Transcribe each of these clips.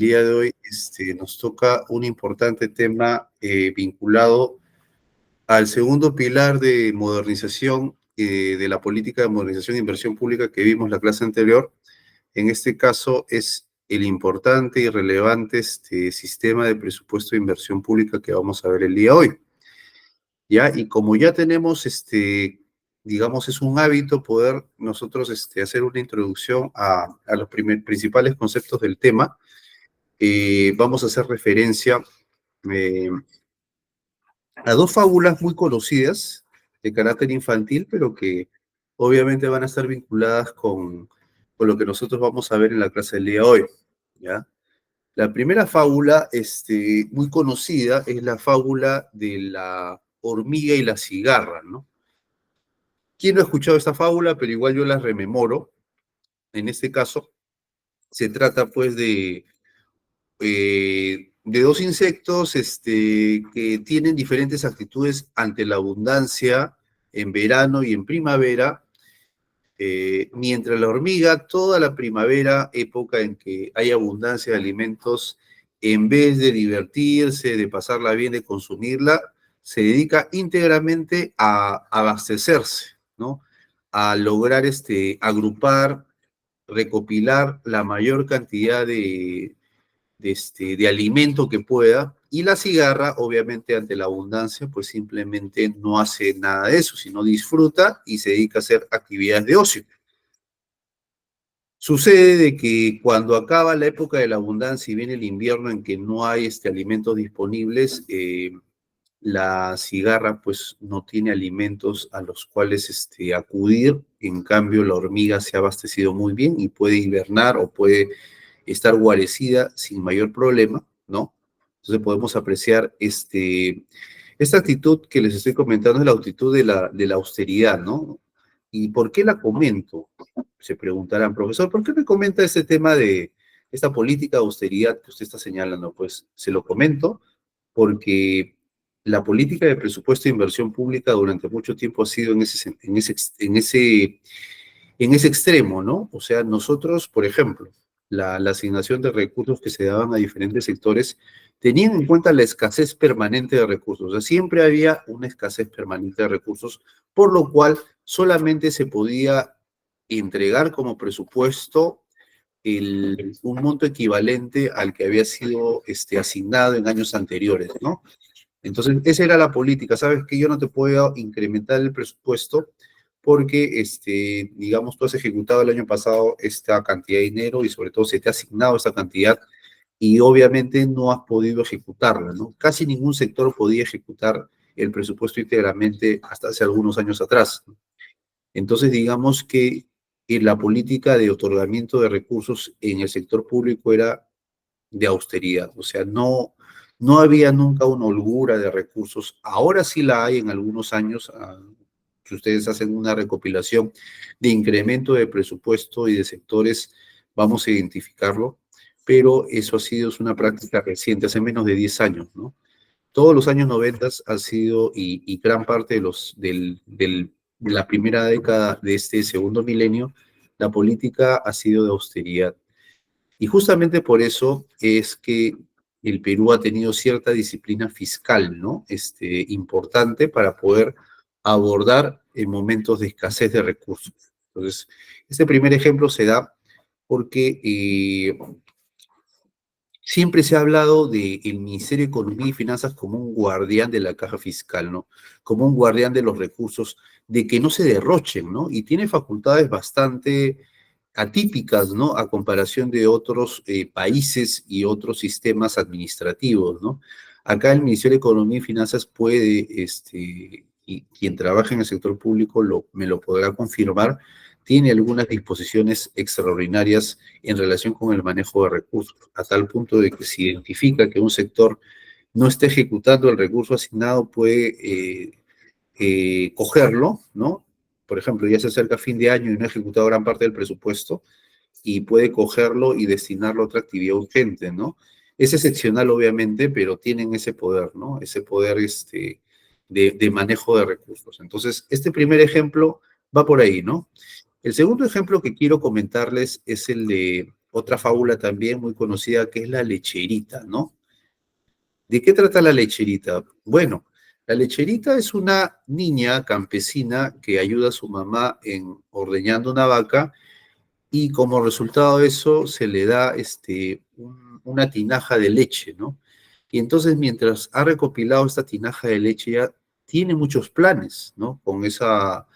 el día de hoy nos toca un importante tema vinculado al segundo pilar de modernización de la política de modernización e inversión pública que vimos la clase anterior. En este caso es el importante y relevante sistema de presupuesto de inversión pública que vamos a ver el día de hoy. ¿Ya? Y como ya tenemos, digamos, es un hábito poder nosotros hacer una introducción a los principales conceptos del tema, vamos a hacer referencia eh, a dos fábulas muy conocidas de carácter infantil, pero que obviamente van a estar vinculadas con lo que nosotros vamos a ver en la clase del día de hoy, ¿ya? La primera fábula, muy conocida, es la fábula de la hormiga y la cigarra, ¿no? ¿Quién no ha escuchado esta fábula? Pero igual yo la rememoro. En este caso, se trata pues de dos insectos que tienen diferentes actitudes ante la abundancia en verano y en primavera, mientras la hormiga, toda la primavera, época en que hay abundancia de alimentos, en vez de divertirse, de pasarla bien, de consumirla, se dedica íntegramente a abastecerse, ¿no? A lograr agrupar, recopilar la mayor cantidad de alimento que pueda, y la cigarra, obviamente, ante la abundancia, pues simplemente no hace nada de eso, sino disfruta y se dedica a hacer actividades de ocio. Sucede de que cuando acaba la época de la abundancia y viene el invierno en que no hay alimentos disponibles, la cigarra pues no tiene alimentos a los cuales acudir. En cambio, la hormiga se ha abastecido muy bien y puede hibernar o puede estar guarecida sin mayor problema, ¿no? Entonces podemos apreciar esta actitud que les estoy comentando, es la actitud de la austeridad, ¿no? ¿Y por qué la comento? Se preguntarán, profesor, ¿por qué me comenta este tema de esta política de austeridad que usted está señalando? Pues se lo comento porque la política de presupuesto de inversión pública durante mucho tiempo ha sido en ese extremo, ¿no? O sea, nosotros, por ejemplo, la asignación de recursos que se daban a diferentes sectores tenían en cuenta la escasez permanente de recursos. O sea, siempre había una escasez permanente de recursos, por lo cual solamente se podía entregar como presupuesto un monto equivalente al que había sido asignado en años anteriores, ¿no? Entonces, esa era la política. Sabes que yo no te puedo incrementar el presupuesto porque, digamos, tú has ejecutado el año pasado esta cantidad de dinero y sobre todo se te ha asignado esa cantidad y obviamente no has podido ejecutarla, ¿no? Casi ningún sector podía ejecutar el presupuesto íntegramente hasta hace algunos años atrás. Entonces, digamos que la política de otorgamiento de recursos en el sector público era de austeridad, o sea, no había nunca una holgura de recursos. Ahora sí la hay en algunos años, si ustedes hacen una recopilación de incremento de presupuesto y de sectores, vamos a identificarlo, pero eso es una práctica reciente, hace menos de 10 años, ¿no? Todos los años 90 han sido, y gran parte de la primera década de este segundo milenio, la política ha sido de austeridad. Y justamente por eso es que el Perú ha tenido cierta disciplina fiscal, ¿no? Importante para poder abordar en momentos de escasez de recursos. Entonces, este primer ejemplo se da porque siempre se ha hablado del Ministerio de Economía y Finanzas como un guardián de la caja fiscal, ¿no? Como un guardián de los recursos, de que no se derrochen, ¿no? Y tiene facultades bastante atípicas, ¿no? A comparación de otros países y otros sistemas administrativos, ¿no? Acá el Ministerio de Economía y Finanzas puede, y quien trabaja en el sector público me lo podrá confirmar, tiene algunas disposiciones extraordinarias en relación con el manejo de recursos, a tal punto de que si identifica que un sector no está ejecutando el recurso asignado, puede cogerlo, ¿no? Por ejemplo, ya se acerca fin de año y no ha ejecutado gran parte del presupuesto, y puede cogerlo y destinarlo a otra actividad urgente, ¿no? Es excepcional, obviamente, pero tienen ese poder, ¿no? Ese poder de manejo de recursos. Entonces, este primer ejemplo va por ahí, ¿no? El segundo ejemplo que quiero comentarles es el de otra fábula también muy conocida que es la lecherita, ¿no? ¿De qué trata la lecherita? Bueno, la lecherita es una niña campesina que ayuda a su mamá en ordeñando una vaca y como resultado de eso se le da una tinaja de leche, ¿no? Y entonces mientras ha recopilado esta tinaja de leche ya tiene muchos planes, ¿no? Con esa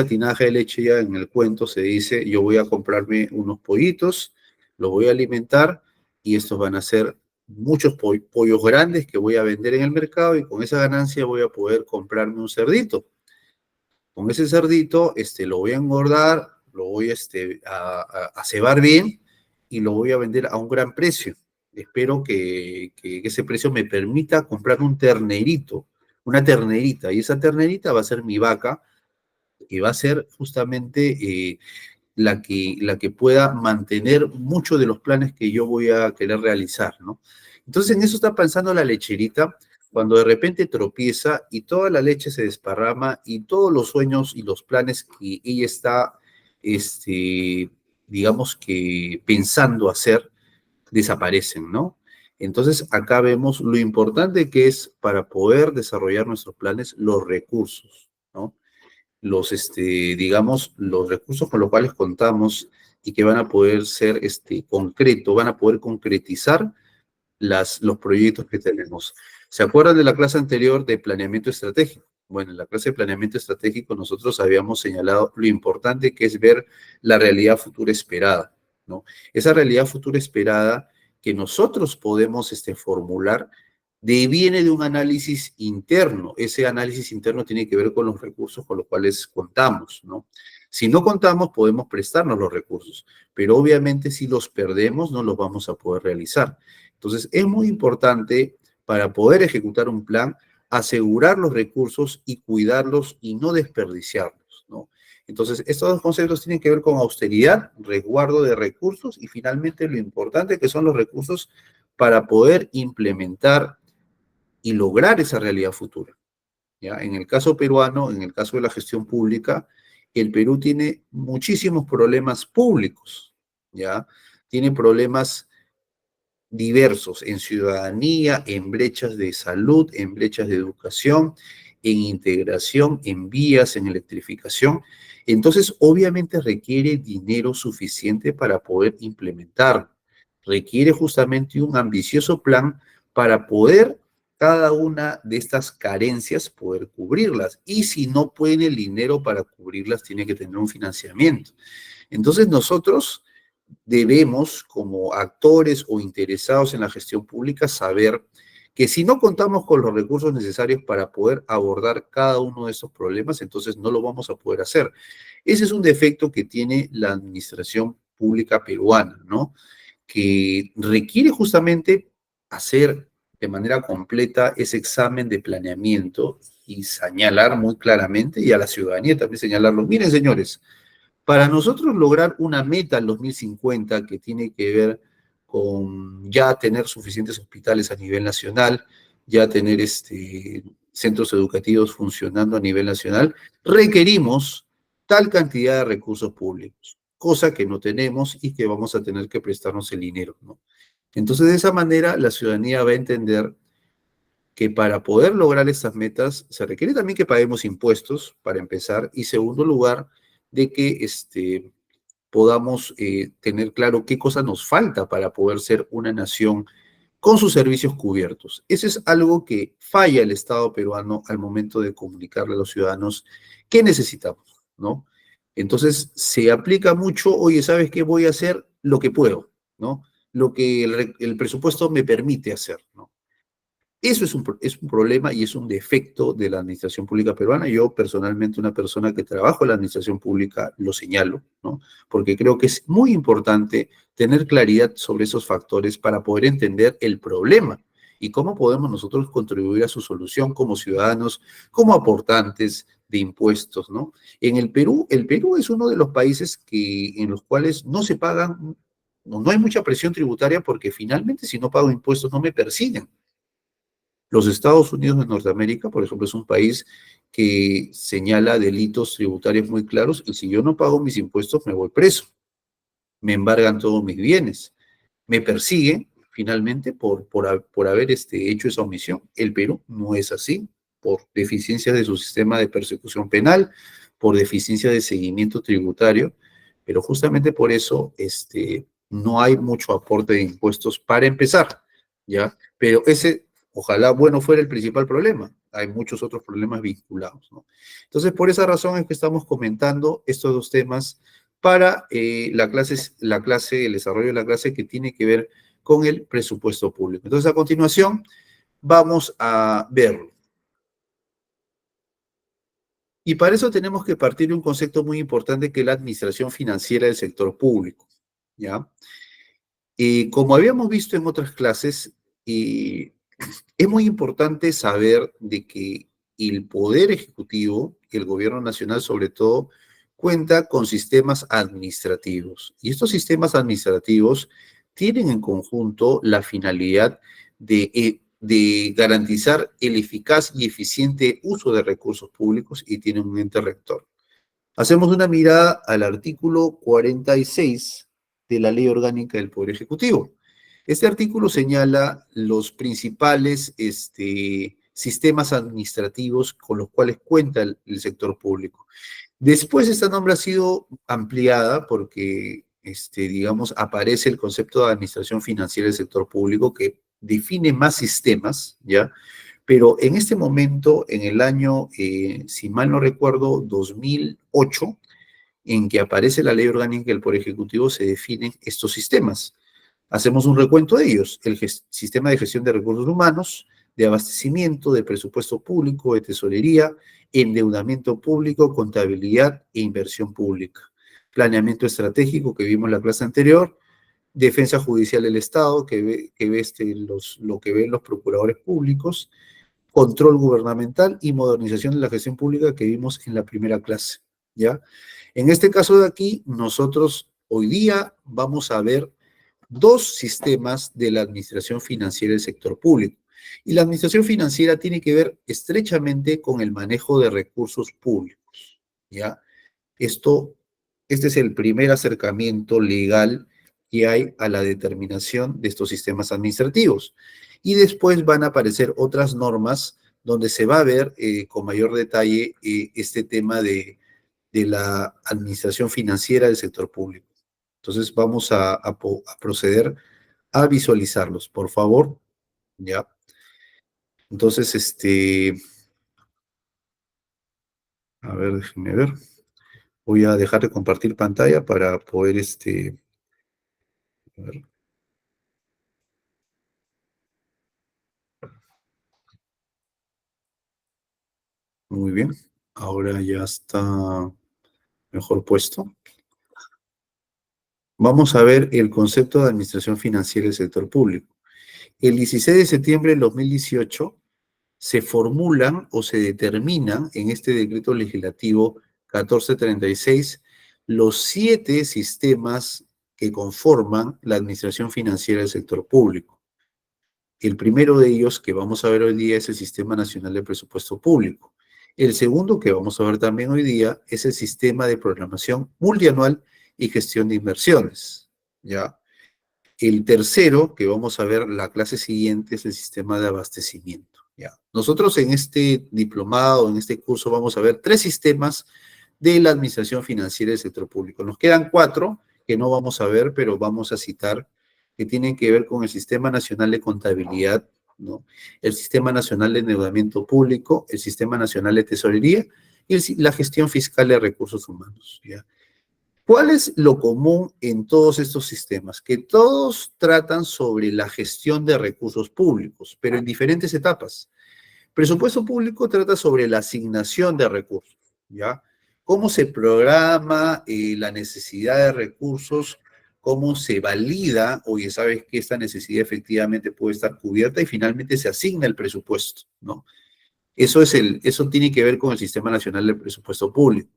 tinaja de leche ya en el cuento se dice, yo voy a comprarme unos pollitos, los voy a alimentar y estos van a ser muchos pollos grandes que voy a vender en el mercado y con esa ganancia voy a poder comprarme un cerdito. Con ese cerdito, lo voy a engordar, lo voy a cebar bien y lo voy a vender a un gran precio. Espero que ese precio me permita comprar un ternerito, una ternerita, y esa ternerita va a ser mi vaca, que va a ser justamente la que pueda mantener muchos de los planes que yo voy a querer realizar, ¿no? Entonces en eso está pensando la lecherita cuando de repente tropieza y toda la leche se desparrama y todos los sueños y los planes que ella está, digamos que pensando hacer, desaparecen, ¿no? Entonces acá vemos lo importante que es para poder desarrollar nuestros planes los recursos, ¿no? Digamos, los recursos con los cuales contamos y que van a poder ser concreto, van a poder concretizar los proyectos que tenemos. ¿Se acuerdan de la clase anterior de planeamiento estratégico? Bueno, en la clase de planeamiento estratégico nosotros habíamos señalado lo importante que es ver la realidad futura esperada, ¿no? Esa realidad futura esperada que nosotros podemos formular viene de un análisis interno. Ese análisis interno tiene que ver con los recursos con los cuales contamos, ¿no? Si no contamos, podemos prestarnos los recursos, pero obviamente si los perdemos, no los vamos a poder realizar. Entonces, es muy importante para poder ejecutar un plan, asegurar los recursos y cuidarlos y no desperdiciarlos, ¿no? Entonces, estos dos conceptos tienen que ver con austeridad, resguardo de recursos y finalmente lo importante que son los recursos para poder implementar y lograr esa realidad futura, ¿ya? En el caso peruano, en el caso de la gestión pública, el Perú tiene muchísimos problemas públicos, ¿ya? Tiene problemas diversos en ciudadanía, en brechas de salud, en brechas de educación, en integración, en vías, en electrificación. Entonces, obviamente requiere dinero suficiente para poder implementar. Requiere justamente un ambicioso plan para poder cada una de estas carencias poder cubrirlas. Y si no puede el dinero para cubrirlas, tiene que tener un financiamiento. Entonces, nosotros debemos, como actores o interesados en la gestión pública, saber que si no contamos con los recursos necesarios para poder abordar cada uno de estos problemas, entonces no lo vamos a poder hacer. Ese es un defecto que tiene la administración pública peruana, ¿no? Que requiere justamente hacer de manera completa ese examen de planeamiento y señalar muy claramente, y a la ciudadanía también señalarlo. Miren, señores, para nosotros lograr una meta en 2050 que tiene que ver con ya tener suficientes hospitales a nivel nacional, ya tener centros educativos funcionando a nivel nacional, requerimos tal cantidad de recursos públicos, cosa que no tenemos y que vamos a tener que prestarnos el dinero, ¿no? Entonces, de esa manera, la ciudadanía va a entender que para poder lograr estas metas se requiere también que paguemos impuestos, para empezar, y segundo lugar, de que podamos tener claro qué cosa nos falta para poder ser una nación con sus servicios cubiertos. Eso es algo que falla el Estado peruano al momento de comunicarle a los ciudadanos qué necesitamos, ¿no? Entonces se aplica mucho, oye, ¿sabes qué? Voy a hacer lo que puedo, ¿no? Lo que el presupuesto me permite hacer, ¿no? Eso es un problema y es un defecto de la administración pública peruana. Yo personalmente, una persona que trabajo en la administración pública, lo señalo, ¿no? Porque creo que es muy importante tener claridad sobre esos factores para poder entender el problema y cómo podemos nosotros contribuir a su solución como ciudadanos, como aportantes de impuestos, ¿no? El Perú es uno de los países en los cuales no se pagan, no hay mucha presión tributaria porque finalmente si no pago impuestos no me persiguen. Los Estados Unidos de Norteamérica, por ejemplo, es un país que señala delitos tributarios muy claros y si yo no pago mis impuestos me voy preso. me embargan todos mis bienes, me persiguen finalmente por haber hecho esa omisión. El Perú no es así, por deficiencias de su sistema de persecución penal, por deficiencia de seguimiento tributario, pero justamente por eso no hay mucho aporte de impuestos para empezar, ¿ya? Pero ese, ojalá, bueno, fuera el principal problema. Hay muchos otros problemas vinculados, ¿no? Entonces, por esa razón es que estamos comentando estos dos temas para el desarrollo de la clase que tiene que ver con el presupuesto público. Entonces, a continuación, vamos a verlo. Y para eso tenemos que partir de un concepto muy importante que es la administración financiera del sector público, ¿ya? Como habíamos visto en otras clases, es muy importante saber de que el Poder Ejecutivo, el Gobierno Nacional sobre todo, cuenta con sistemas administrativos. Y estos sistemas administrativos tienen en conjunto la finalidad de garantizar el eficaz y eficiente uso de recursos públicos y tienen un ente rector. Hacemos una mirada al artículo 46 de la Ley Orgánica del Poder Ejecutivo. Este artículo señala los principales sistemas administrativos con los cuales cuenta el sector público. Después esta norma ha sido ampliada porque, digamos, aparece el concepto de administración financiera del sector público que define más sistemas, ¿ya? Pero en este momento, en el año, si mal no recuerdo, 2008, en que aparece la Ley Orgánica del Poder Ejecutivo, se definen estos sistemas. Hacemos un recuento de ellos: el sistema de gestión de recursos humanos, de abastecimiento, de presupuesto público, de tesorería, endeudamiento público, contabilidad e inversión pública, planeamiento estratégico, que vimos en la clase anterior, defensa judicial del Estado, lo que ven los procuradores públicos, control gubernamental y modernización de la gestión pública, que vimos en la primera clase, ¿ya? En este caso de aquí, nosotros hoy día vamos a ver dos sistemas de la administración financiera del sector público. Y la administración financiera tiene que ver estrechamente con el manejo de recursos públicos, ¿ya? Este es el primer acercamiento legal que hay a la determinación de estos sistemas administrativos. Y después van a aparecer otras normas donde se va a ver con mayor detalle este tema de la administración financiera del sector público. Entonces vamos a proceder a visualizarlos, por favor. Ya. Entonces, a ver, déjenme ver. Voy a dejar de compartir pantalla para poder, a ver, muy bien. Ahora ya está mejor puesto. Vamos a ver el concepto de administración financiera del sector público. El 16 de septiembre del 2018 se formulan o se determinan en este decreto legislativo 1436 los 7 sistemas que conforman la administración financiera del sector público. El primero de ellos que vamos a ver hoy día es el Sistema Nacional de Presupuesto Público. El segundo que vamos a ver también hoy día es el Sistema de Programación Multianual y Gestión de Inversiones, ¿ya? El tercero, que vamos a ver la clase siguiente, es el sistema de abastecimiento, ¿ya? Nosotros en este diplomado, en este curso, vamos a ver 3 sistemas de la administración financiera del sector público. Nos quedan 4 que no vamos a ver, pero vamos a citar, que tienen que ver con el Sistema Nacional de Contabilidad, ¿no? El Sistema Nacional de Endeudamiento Público, el Sistema Nacional de Tesorería y la gestión fiscal de recursos humanos, ¿ya? ¿Cuál es lo común en todos estos sistemas? Que todos tratan sobre la gestión de recursos públicos, pero en diferentes etapas. Presupuesto público trata sobre la asignación de recursos, ¿ya? Cómo se programa la necesidad de recursos, cómo se valida, oye, sabes que esta necesidad efectivamente puede estar cubierta y finalmente se asigna el presupuesto, ¿no? Eso tiene que ver con el Sistema Nacional de Presupuesto Público.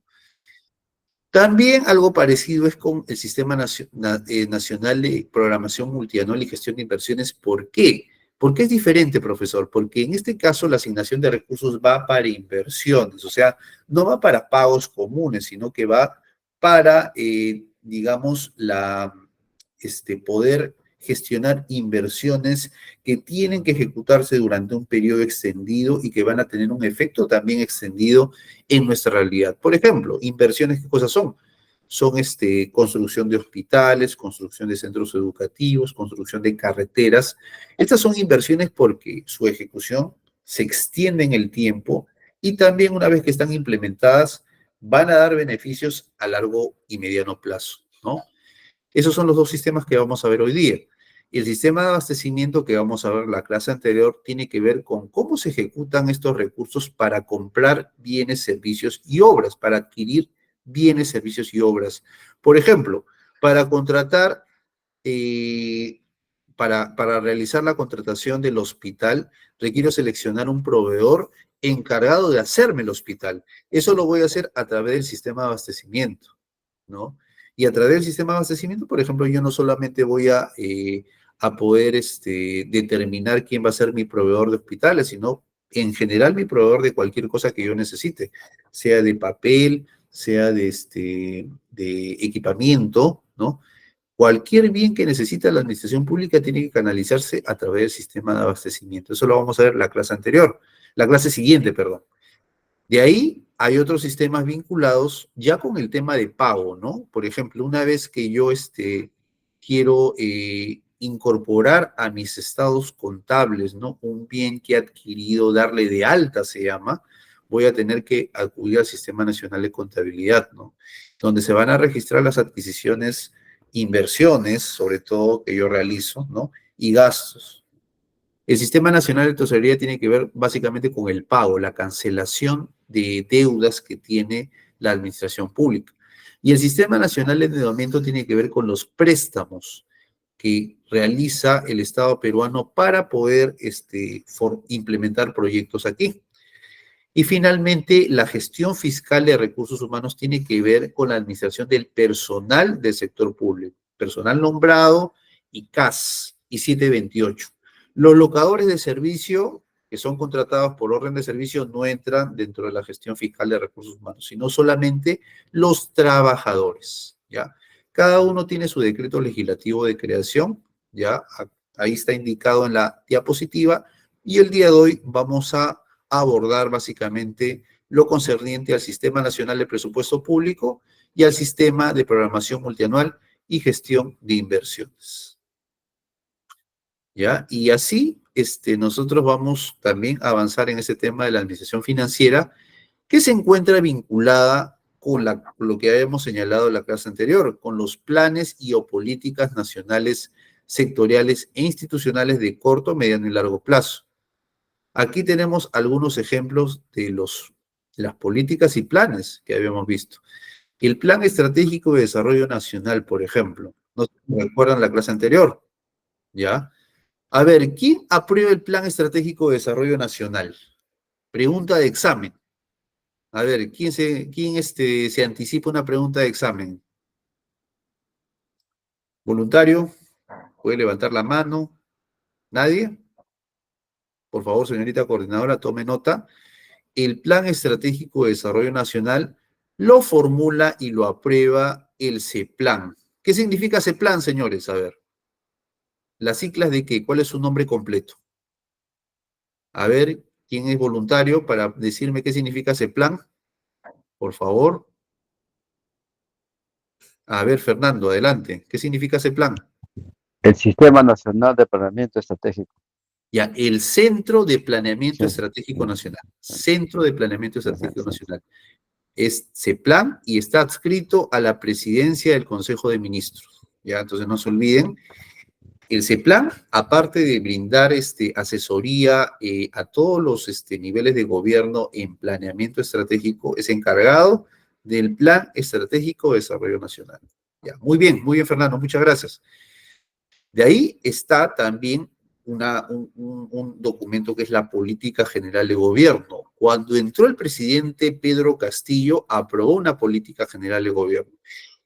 También algo parecido es con el Sistema Nacional de Programación Multianual y Gestión de Inversiones. ¿Por qué? ¿Por qué es diferente, profesor? Porque en este caso la asignación de recursos va para inversiones, o sea, no va para pagos comunes, sino que va para, digamos, poder gestionar inversiones que tienen que ejecutarse durante un periodo extendido y que van a tener un efecto también extendido en nuestra realidad. Por ejemplo, inversiones, ¿qué cosas son? Son construcción de hospitales, construcción de centros educativos, construcción de carreteras. Estas son inversiones porque su ejecución se extiende en el tiempo y también una vez que están implementadas van a dar beneficios a largo y mediano plazo, ¿no? Esos son los dos sistemas que vamos a ver hoy día. Y el sistema de abastecimiento que vamos a ver en la clase anterior tiene que ver con cómo se ejecutan estos recursos para comprar bienes, servicios y obras, para adquirir bienes, servicios y obras. Por ejemplo, para contratar, eh, para realizar la contratación del hospital, requiero seleccionar un proveedor encargado de hacerme el hospital. Eso lo voy a hacer a través del sistema de abastecimiento, ¿no? Y a través del sistema de abastecimiento, por ejemplo, yo no solamente voy a poder determinar quién va a ser mi proveedor de hospitales, sino en general mi proveedor de cualquier cosa que yo necesite, sea de papel, sea de equipamiento, ¿no? Cualquier bien que necesita la administración pública tiene que canalizarse a través del sistema de abastecimiento. Eso lo vamos a ver en la clase anterior, la clase siguiente, perdón. De ahí hay otros sistemas vinculados ya con el tema de pago, ¿no? Por ejemplo, una vez que yo quiero incorporar a mis estados contables, ¿no? Un bien que he adquirido, darle de alta se llama, voy a tener que acudir al Sistema Nacional de Contabilidad, ¿no? Donde se van a registrar las adquisiciones, inversiones, sobre todo que yo realizo, ¿no? Y gastos. El Sistema Nacional de Tesorería tiene que ver básicamente con el pago, la cancelación de deudas que tiene la administración pública. Y el Sistema Nacional de Endeudamiento tiene que ver con los préstamos que realiza el Estado peruano para poder implementar proyectos aquí. Y finalmente, la gestión fiscal de recursos humanos tiene que ver con la administración del personal del sector público, personal nombrado y CAS y 728. Los locadores de servicio que son contratados por orden de servicio no entran dentro de la gestión fiscal de recursos humanos, sino solamente los trabajadores, ¿ya? Cada uno tiene su decreto legislativo de creación, ¿ya? Ahí está indicado en la diapositiva y el día de hoy vamos a abordar básicamente lo concerniente al Sistema Nacional de Presupuesto Público y al Sistema de Programación Multianual y Gestión de Inversiones. ¿Ya? Y así nosotros vamos también a avanzar en ese tema de la administración financiera que se encuentra vinculada con lo que habíamos señalado en la clase anterior, con los planes y o políticas nacionales, sectoriales e institucionales de corto, mediano y largo plazo. Aquí tenemos algunos ejemplos de las políticas y planes que habíamos visto. El Plan Estratégico de Desarrollo Nacional, por ejemplo. ¿No se recuerdan la clase anterior? ¿Ya? A ver, ¿quién aprueba el Plan Estratégico de Desarrollo Nacional? Pregunta de examen. A ver, ¿quién se anticipa una pregunta de examen? ¿Voluntario? ¿Puede levantar la mano? ¿Nadie? Por favor, señorita coordinadora, tome nota. El Plan Estratégico de Desarrollo Nacional lo formula y lo aprueba el CEPLAN. ¿Qué significa CEPLAN, señores? A ver, las siglas de qué, ¿cuál es su nombre completo? A ver, ¿quién es voluntario para decirme qué significa CEPLAN? Por favor. A ver, Fernando, adelante. ¿Qué significa CEPLAN? El Sistema Nacional de Planeamiento Estratégico. Ya, el Centro de Sí, Planeamiento Estratégico sí, Nacional. Centro de Planeamiento Estratégico sí. Nacional. Es CEPLAN y está adscrito a la presidencia del Consejo de Ministros. Ya, entonces no se olviden. El CEPLAN, aparte de brindar asesoría a todos los niveles de gobierno en planeamiento estratégico, es encargado del Plan Estratégico de Desarrollo Nacional. Ya, muy bien, Fernando, muchas gracias. De ahí está también un documento que es la Política General de Gobierno. Cuando entró el presidente Pedro Castillo, aprobó una Política General de Gobierno.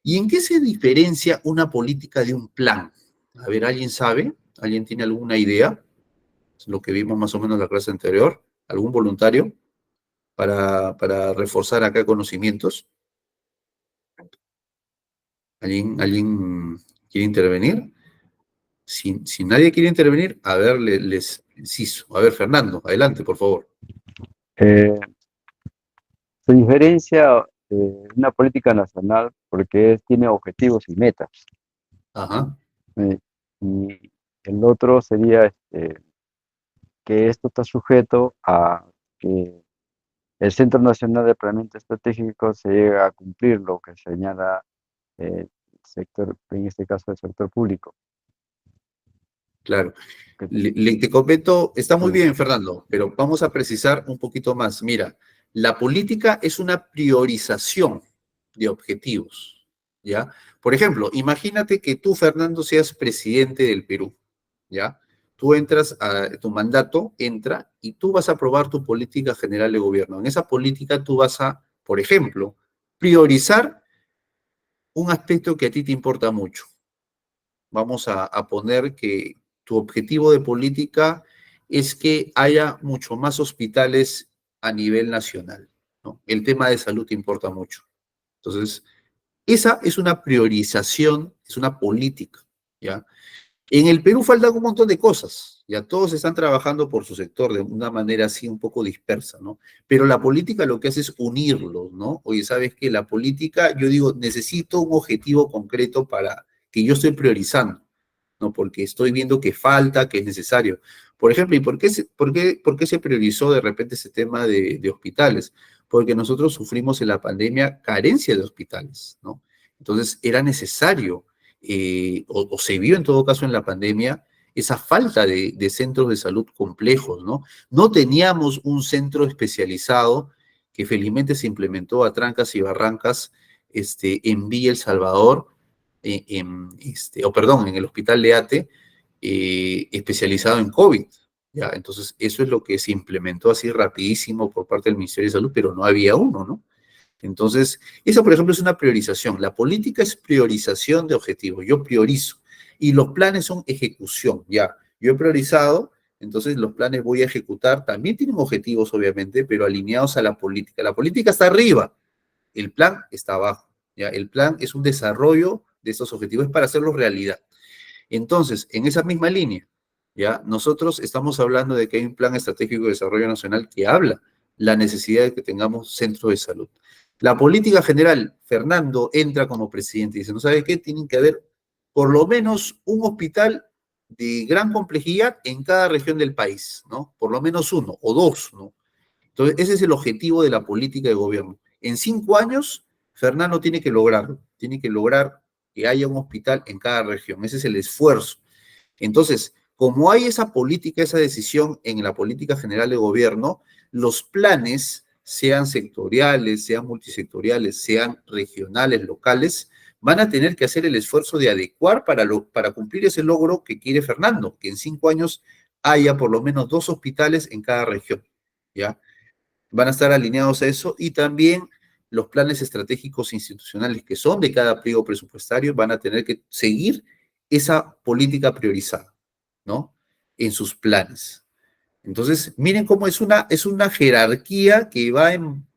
¿Y en qué se diferencia una política de un plan? A ver, ¿alguien sabe? ¿Alguien tiene alguna idea? Es lo que vimos más o menos en la clase anterior. ¿Algún voluntario para reforzar acá conocimientos? ¿Alguien quiere intervenir? Si nadie quiere intervenir, a ver, les inciso. A ver, Fernando, adelante, por favor. Eh, Se diferencia una política nacional porque tiene objetivos y metas. Ajá, eh, y el otro sería que esto está sujeto a que el Centro Nacional de Planeamiento Estratégico se llegue a cumplir lo que señala el sector, en este caso el sector público. claro. Que- Te comento, está muy bueno, bien, Fernando, pero vamos a precisar un poquito más. Mira, la política es una priorización de objetivos, ¿ya? Por ejemplo, imagínate que tú, Fernando, seas presidente del Perú, ¿ya? Tú entras a tu mandato, entra y tú vas a aprobar tu política general de gobierno. En esa política tú vas a, por ejemplo, priorizar un aspecto que a ti te importa mucho. Vamos a poner que tu objetivo de política es que haya mucho más hospitales a nivel nacional, ¿no? El tema de salud te importa mucho. Entonces, esa es una priorización, es una política, ¿ya? En el Perú faltan un montón de cosas, ya todos están trabajando por su sector de una manera así un poco dispersa, ¿no? Pero la política lo que hace es unirlos, ¿no? Oye, ¿sabes qué? La política, yo digo, necesito un objetivo concreto para que yo estoy priorizando, ¿no? Porque estoy viendo que falta, que es necesario. Por ejemplo, ¿y por qué se priorizó de repente ese tema de hospitales? Porque nosotros sufrimos en la pandemia carencia de hospitales, ¿no? Entonces era necesario, o se vio en todo caso en la pandemia, esa falta de centros de salud complejos, ¿no? No teníamos un centro especializado que felizmente se implementó a trancas y barrancas en Villa El Salvador, en el hospital de ATE, especializado en COVID. ¿Ya? Entonces, eso es lo que se implementó así rapidísimo por parte del Ministerio de Salud, pero no había uno, ¿no? Entonces, eso, por ejemplo, es una priorización. La política es priorización de objetivos. Yo priorizo. Y los planes son ejecución, ya. Yo he priorizado, entonces los planes voy a ejecutar. También tienen objetivos, obviamente, pero alineados a la política. La política está arriba, el plan está abajo. ¿Ya? El plan es un desarrollo de estos objetivos para hacerlos realidad. Entonces, en esa misma línea, ¿ya? Nosotros estamos hablando de que hay un plan estratégico de desarrollo nacional que habla la necesidad de que tengamos centros de salud. La política general, Fernando entra como presidente y dice, ¿no sabe qué? Tienen que haber por lo menos un hospital de gran complejidad en cada región del país, ¿no? Por lo menos uno o dos, ¿no? Entonces, ese es el objetivo de la política de gobierno. En 5 años, Fernando tiene que lograrlo, tiene que lograr que haya un hospital en cada región. Ese es el esfuerzo. Entonces, como hay esa política, esa decisión en la política general de gobierno, los planes, sean sectoriales, sean multisectoriales, sean regionales, locales, van a tener que hacer el esfuerzo de adecuar para cumplir ese logro que quiere Fernando, que en 5 años haya por lo menos 2 hospitales en cada región, ¿ya? Van a estar alineados a eso y también los planes estratégicos institucionales que son de cada pliego presupuestario van a tener que seguir esa política priorizada, ¿no? En sus planes. Entonces, miren cómo es una jerarquía que va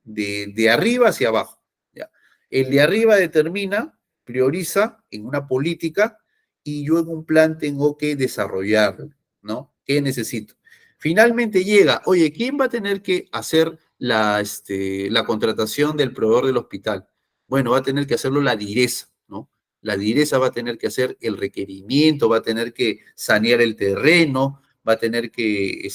de arriba hacia abajo. ¿Ya? El de arriba determina, prioriza en una política y yo en un plan tengo que desarrollarlo, ¿no? ¿Qué necesito? Finalmente llega, oye, ¿quién va a tener que hacer la contratación del proveedor del hospital? Bueno, va a tener que hacerlo la direza, ¿no? La direza va a tener que hacer el requerimiento, va a tener que sanear el terreno, va a tener que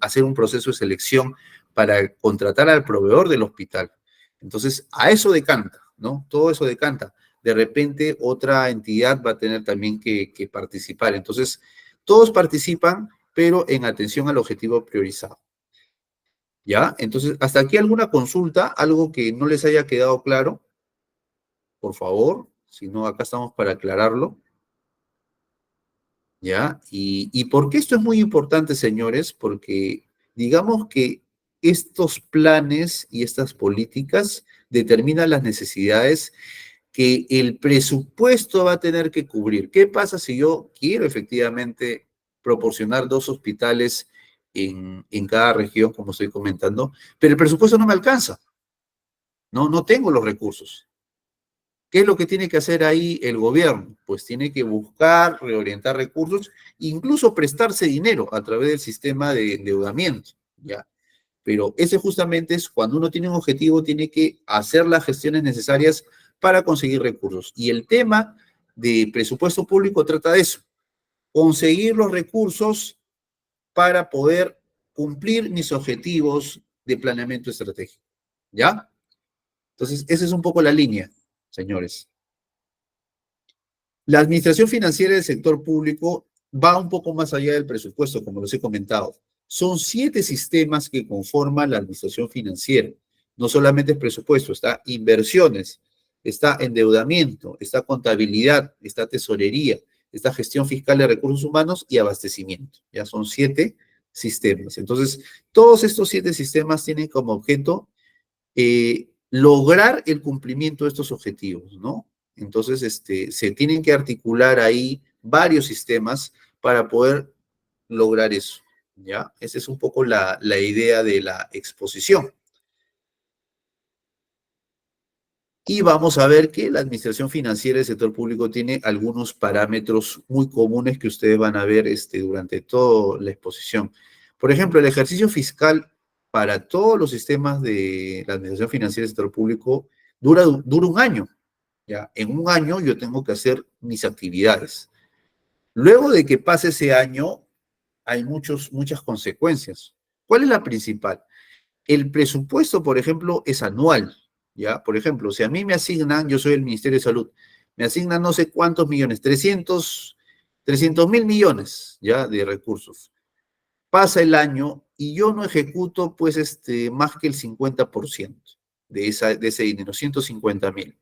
hacer un proceso de selección para contratar al proveedor del hospital. Entonces, a eso decanta, ¿no? Todo eso decanta. De repente, otra entidad va a tener también que participar. Entonces, todos participan, pero en atención al objetivo priorizado. ¿Ya? Entonces, hasta aquí alguna consulta, algo que no les haya quedado claro, por favor. Si no, acá estamos para aclararlo. ¿Ya? ¿Y por qué esto es muy importante, señores? Porque digamos que estos planes y estas políticas determinan las necesidades que el presupuesto va a tener que cubrir. ¿Qué pasa si yo quiero efectivamente proporcionar 2 hospitales en cada región, como estoy comentando, pero el presupuesto no me alcanza? No tengo los recursos. ¿Qué es lo que tiene que hacer ahí el gobierno? Pues tiene que buscar, reorientar recursos, incluso prestarse dinero a través del sistema de endeudamiento, ¿ya? Pero ese justamente es cuando uno tiene un objetivo, tiene que hacer las gestiones necesarias para conseguir recursos. Y el tema de presupuesto público trata de eso, conseguir los recursos para poder cumplir mis objetivos de planeamiento estratégico, ¿ya? Entonces, esa es un poco la línea, señores. La administración financiera del sector público va un poco más allá del presupuesto, como les he comentado. Son 7 sistemas que conforman la administración financiera. No solamente es presupuesto, está inversiones, está endeudamiento, está contabilidad, está tesorería, está gestión fiscal de recursos humanos y abastecimiento. Ya son 7 sistemas. Entonces, todos estos 7 sistemas tienen como objeto lograr el cumplimiento de estos objetivos, ¿no? Entonces, se tienen que articular ahí varios sistemas para poder lograr eso, ¿ya? Esa es un poco la idea de la exposición. Y vamos a ver que la administración financiera del sector público tiene algunos parámetros muy comunes que ustedes van a ver durante toda la exposición. Por ejemplo, el ejercicio fiscal para todos los sistemas de la administración financiera del sector público dura un año. ¿Ya? En un año yo tengo que hacer mis actividades. Luego de que pase ese año, hay muchas consecuencias. ¿Cuál es la principal? El presupuesto, por ejemplo, es anual, ¿ya? Por ejemplo, si a mí me asignan, yo soy el Ministerio de Salud, me asignan no sé cuántos millones, 300.000 millones, ¿ya? De recursos. Pasa el año y yo no ejecuto, pues, más que el 50% de ese dinero, 150.000,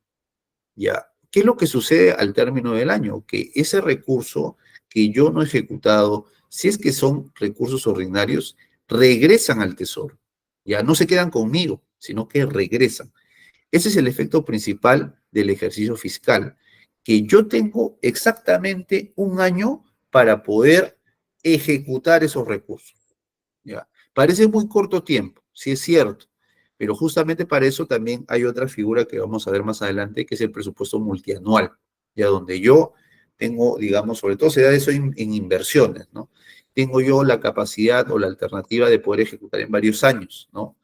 ¿ya? ¿Qué es lo que sucede al término del año? Que ese recurso que yo no he ejecutado, si es que son recursos ordinarios, regresan al tesoro. Ya no se quedan conmigo, sino que regresan. Ese es el efecto principal del ejercicio fiscal, que yo tengo exactamente un año para poder ejecutar esos recursos. ¿Ya? Parece muy corto tiempo, sí es cierto, pero justamente para eso también hay otra figura que vamos a ver más adelante, que es el presupuesto multianual, ya donde yo tengo, digamos, sobre todo se da eso en inversiones, ¿no? Tengo yo la capacidad o la alternativa de poder ejecutar en varios años, ¿no?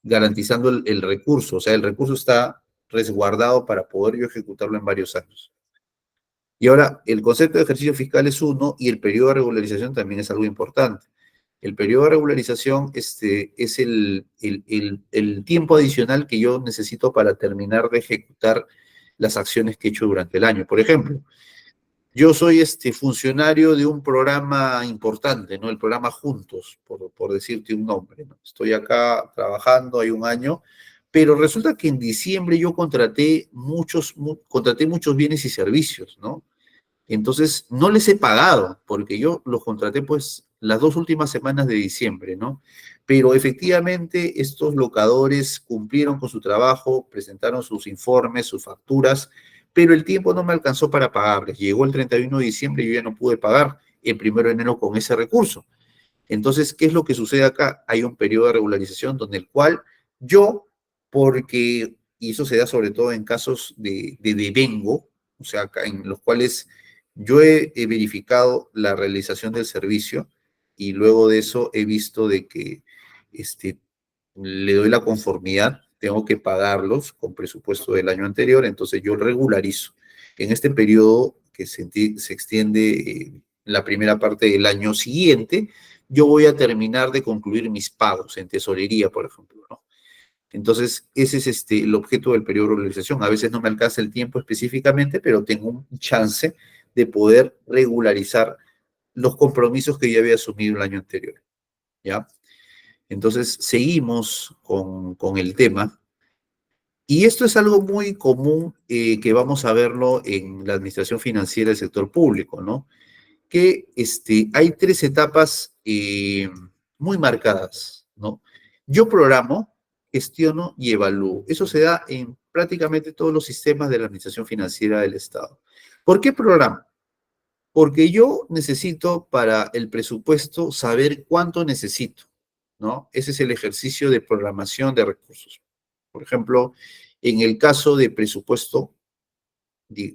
Garantizando el recurso, o sea, el recurso está resguardado para poder yo ejecutarlo en varios años. Y ahora, el concepto de ejercicio fiscal es uno y el periodo de regularización también es algo importante. El periodo de regularización es el tiempo adicional que yo necesito para terminar de ejecutar las acciones que he hecho durante el año. Por ejemplo, yo soy funcionario de un programa importante, ¿no? El programa Juntos, por decirte un nombre, ¿no? Estoy acá trabajando, hay un año, pero resulta que en diciembre yo contraté muchos bienes y servicios, ¿no? Entonces, no les he pagado, porque yo los contraté pues las 2 últimas semanas de diciembre, ¿no? Pero efectivamente estos locadores cumplieron con su trabajo, presentaron sus informes, sus facturas, pero el tiempo no me alcanzó para pagarles. Llegó el 31 de diciembre y yo ya no pude pagar el 1 de enero con ese recurso. Entonces, ¿qué es lo que sucede acá? Hay un periodo de regularización donde el cual yo, y eso se da sobre todo en casos de devengo, o sea, en los cuales yo he verificado la realización del servicio y luego de eso he visto de que este, le doy la conformidad, tengo que pagarlos con presupuesto del año anterior, entonces yo regularizo. En este periodo que se extiende la primera parte del año siguiente, yo voy a terminar de concluir mis pagos en tesorería, por ejemplo, ¿no? Entonces, ese es el objeto del periodo de regularización. A veces no me alcanza el tiempo específicamente, pero tengo un chance de poder regularizar los compromisos que ya había asumido el año anterior, ¿ya? Entonces, seguimos con el tema. Y esto es algo muy común que vamos a verlo en la administración financiera del sector público, ¿no? Que hay 3 etapas muy marcadas, ¿no? Yo programo, gestiono y evalúo. Eso se da en prácticamente todos los sistemas de la administración financiera del Estado. ¿Por qué programo? Porque yo necesito para el presupuesto saber cuánto necesito, ¿no? Ese es el ejercicio de programación de recursos. Por ejemplo, en el caso de presupuesto,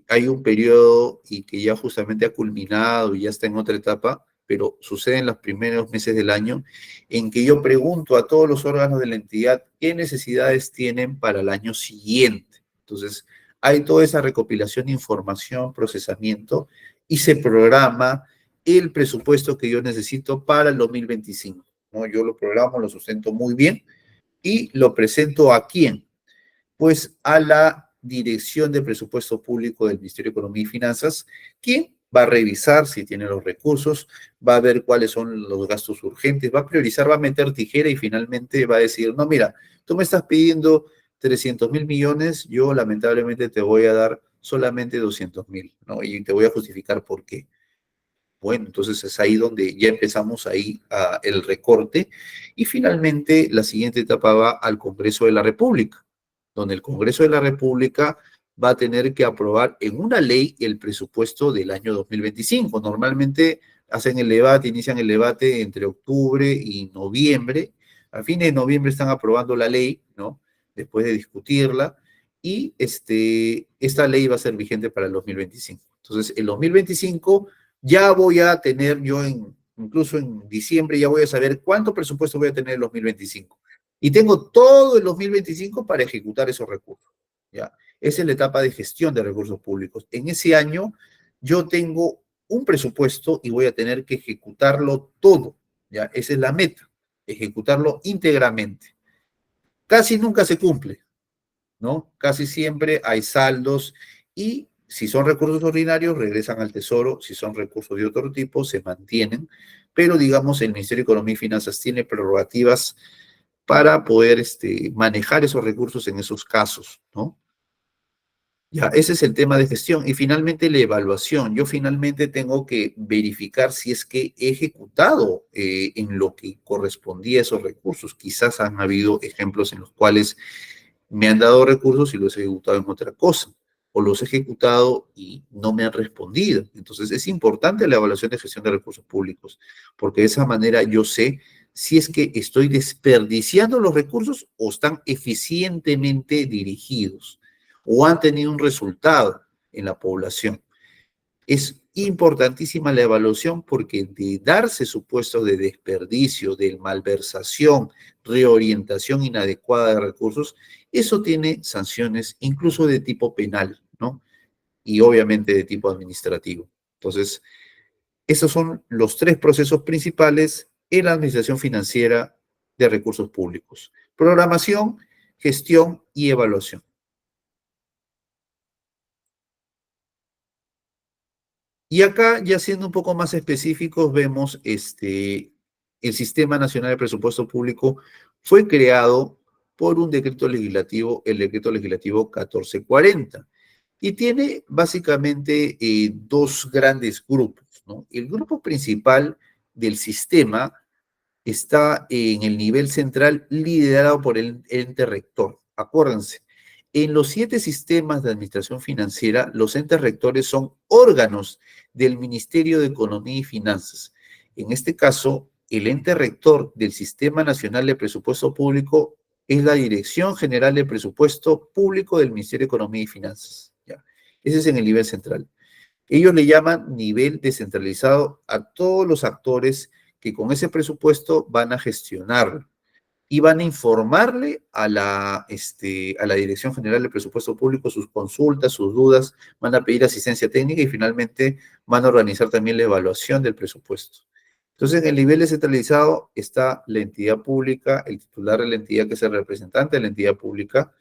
hay un periodo y que ya justamente ha culminado y ya está en otra etapa, pero sucede en los primeros meses del año, en que yo pregunto a todos los órganos de la entidad qué necesidades tienen para el año siguiente. Entonces, hay toda esa recopilación de información, procesamiento, y se programa el presupuesto que yo necesito para el 2025, ¿no? Yo lo programo, lo sustento muy bien y lo presento ¿a quién? Pues a la Dirección de Presupuesto Público del Ministerio de Economía y Finanzas, quien va a revisar si tiene los recursos, va a ver cuáles son los gastos urgentes, va a priorizar, va a meter tijera y finalmente va a decir, no, mira, tú me estás pidiendo 300.000 millones, yo lamentablemente te voy a dar solamente 200.000, ¿no? Y te voy a justificar por qué. Bueno, entonces es ahí donde ya empezamos ahí el recorte y finalmente la siguiente etapa va al Congreso de la República, donde el Congreso de la República va a tener que aprobar en una ley el presupuesto del año 2025. Normalmente hacen el debate, inician el debate entre octubre y noviembre. A fines de noviembre están aprobando la ley, ¿no? Después de discutirla y esta ley va a ser vigente para el 2025. Entonces, el 2025 ya voy a tener yo incluso en diciembre, ya voy a saber cuánto presupuesto voy a tener en el 2025. Y tengo todo el 2025 para ejecutar esos recursos. ¿Ya? Esa es la etapa de gestión de recursos públicos. En ese año yo tengo un presupuesto y voy a tener que ejecutarlo todo. ¿Ya? Esa es la meta, ejecutarlo íntegramente. Casi nunca se cumple, ¿no? Casi siempre hay saldos y si son recursos ordinarios regresan al Tesoro, si son recursos de otro tipo se mantienen, pero digamos el Ministerio de Economía y Finanzas tiene prerrogativas para poder manejar esos recursos en esos casos, ¿no? Ya, ese es el tema de gestión. Y finalmente la evaluación. Yo finalmente tengo que verificar si es que he ejecutado en lo que correspondía a esos recursos. Quizás han habido ejemplos en los cuales me han dado recursos y los he ejecutado en otra cosa, o los he ejecutado y no me han respondido. Entonces es importante la evaluación de gestión de recursos públicos, porque de esa manera yo sé si es que estoy desperdiciando los recursos o están eficientemente dirigidos o han tenido un resultado en la población. Es importantísima la evaluación porque de darse supuestos de desperdicio, de malversación, reorientación inadecuada de recursos, eso tiene sanciones incluso de tipo penal, ¿no? Y obviamente de tipo administrativo. Entonces, esos son los tres procesos principales en la administración financiera de recursos públicos: programación, gestión y evaluación. Y acá, ya siendo un poco más específicos, vemos el Sistema Nacional de Presupuesto Público fue creado por un decreto legislativo, el decreto legislativo 1440, y tiene básicamente dos grandes grupos, ¿no? El grupo principal del sistema está en el nivel central liderado por el ente rector. Acuérdense, en los 7 sistemas de administración financiera, los entes rectores son órganos del Ministerio de Economía y Finanzas. En este caso, el ente rector del Sistema Nacional de Presupuesto Público es la Dirección General de Presupuesto Público del Ministerio de Economía y Finanzas. ¿Ya? Ese es en el nivel central. Ellos le llaman nivel descentralizado a todos los actores que con ese presupuesto van a gestionarlo y van a informarle a la Dirección General de Presupuesto Público sus consultas, sus dudas, van a pedir asistencia técnica y finalmente van a organizar también la evaluación del presupuesto. Entonces, en el nivel descentralizado está la entidad pública, el titular de la entidad que es el representante de la entidad pública,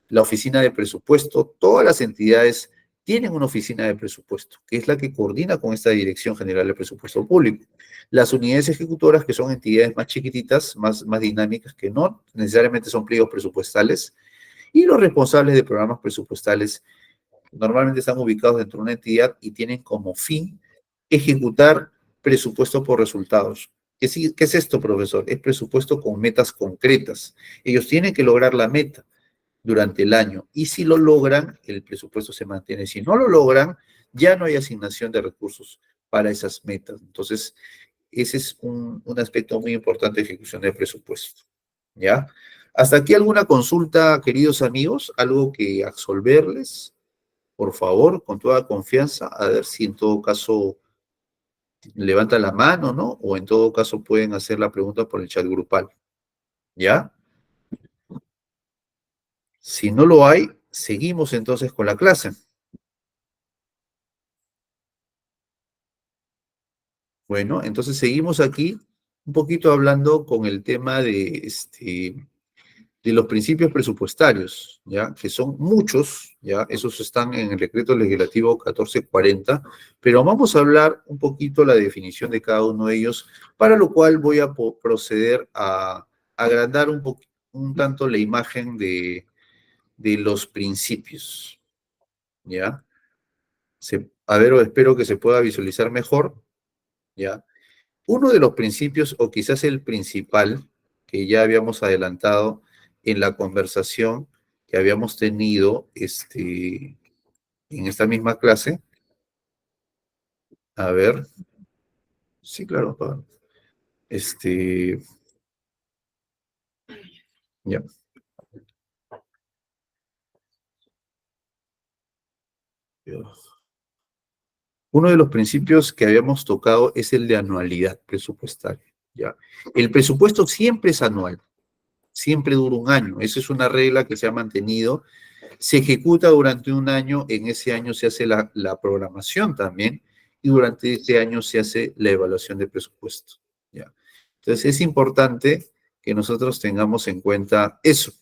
la oficina de presupuesto, todas las entidades tienen una oficina de presupuesto, que es la que coordina con esta Dirección General de Presupuesto Público. Las unidades ejecutoras, que son entidades más chiquititas, más dinámicas, que no necesariamente son pliegos presupuestales, y los responsables de programas presupuestales normalmente están ubicados dentro de una entidad y tienen como fin ejecutar presupuesto por resultados. ¿Qué es esto, profesor? Es presupuesto con metas concretas. Ellos tienen que lograr la meta durante el año. Y si lo logran, el presupuesto se mantiene. Si no lo logran, ya no hay asignación de recursos para esas metas. Entonces, ese es un aspecto muy importante de ejecución del presupuesto. ¿Ya? Hasta aquí alguna consulta, queridos amigos, algo que absolverles. por favor, con toda confianza, a ver si en todo caso levanta la mano, ¿no? O en todo caso pueden hacer la pregunta por el chat grupal, ¿ya? Si no lo hay, seguimos entonces con la clase. Bueno, entonces seguimos aquí un poquito hablando con el tema de los principios presupuestarios, ¿ya? Que son muchos, ¿ya? Esos están en el decreto legislativo 1440, pero vamos a hablar un poquito la definición de cada uno de ellos, para lo cual voy a proceder a agrandar un tanto la imagen de los principios, ¿ya? A ver, espero que se pueda visualizar mejor, ¿ya? Uno de los principios, o quizás el principal, que ya habíamos adelantado en la conversación que habíamos tenido en esta misma clase, a ver, sí, claro, este, ya. Uno de los principios que habíamos tocado es el de anualidad presupuestaria, ¿ya? El presupuesto siempre es anual, siempre dura un año. Esa es una regla que se ha mantenido. Se ejecuta durante un año, en ese año se hace la programación también, y durante ese año se hace la evaluación de presupuesto, ¿ya? Entonces es importante que nosotros tengamos en cuenta eso.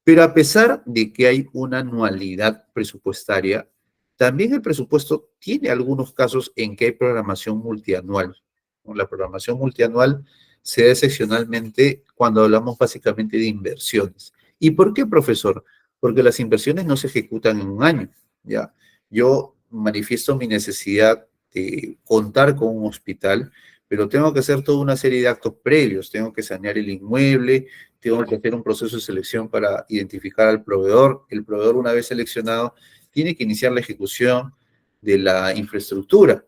Pero a pesar de que hay una anualidad presupuestaria, también el presupuesto tiene algunos casos en que hay programación multianual, ¿no? La programación multianual se da excepcionalmente cuando hablamos básicamente de inversiones. ¿Y por qué, profesor? Porque las inversiones no se ejecutan en un año, ¿ya? Yo manifiesto mi necesidad de contar con un hospital, pero tengo que hacer toda una serie de actos previos. Tengo que sanear el inmueble, tengo que hacer un proceso de selección para identificar al proveedor. El proveedor, una vez seleccionado, tiene que iniciar la ejecución de la infraestructura.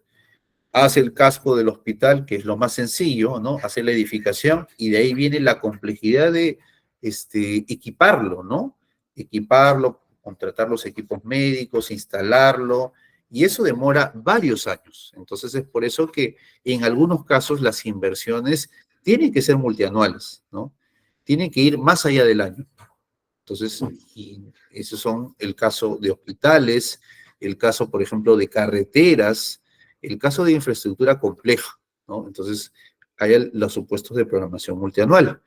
Hace el casco del hospital, que es lo más sencillo, ¿no? Hacer la edificación, y de ahí viene la complejidad de equiparlo, ¿no? Equiparlo, contratar los equipos médicos, instalarlo, y eso demora varios años. Entonces es por eso que en algunos casos las inversiones tienen que ser multianuales, ¿no? Tienen que ir más allá del año. Entonces, y esos son el caso de hospitales, el caso, por ejemplo, de carreteras, el caso de infraestructura compleja, ¿no? Entonces, hay los supuestos de programación multianual.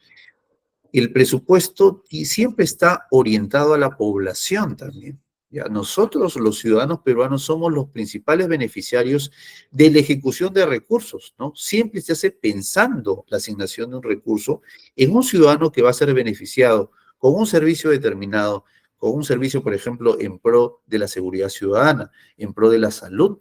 El presupuesto siempre está orientado a la población también. ¿Ya? Nosotros, los ciudadanos peruanos, somos los principales beneficiarios de la ejecución de recursos, ¿no? Siempre se hace pensando la asignación de un recurso en un ciudadano que va a ser beneficiado con un servicio determinado, con un servicio, por ejemplo, en pro de la seguridad ciudadana, en pro de la salud,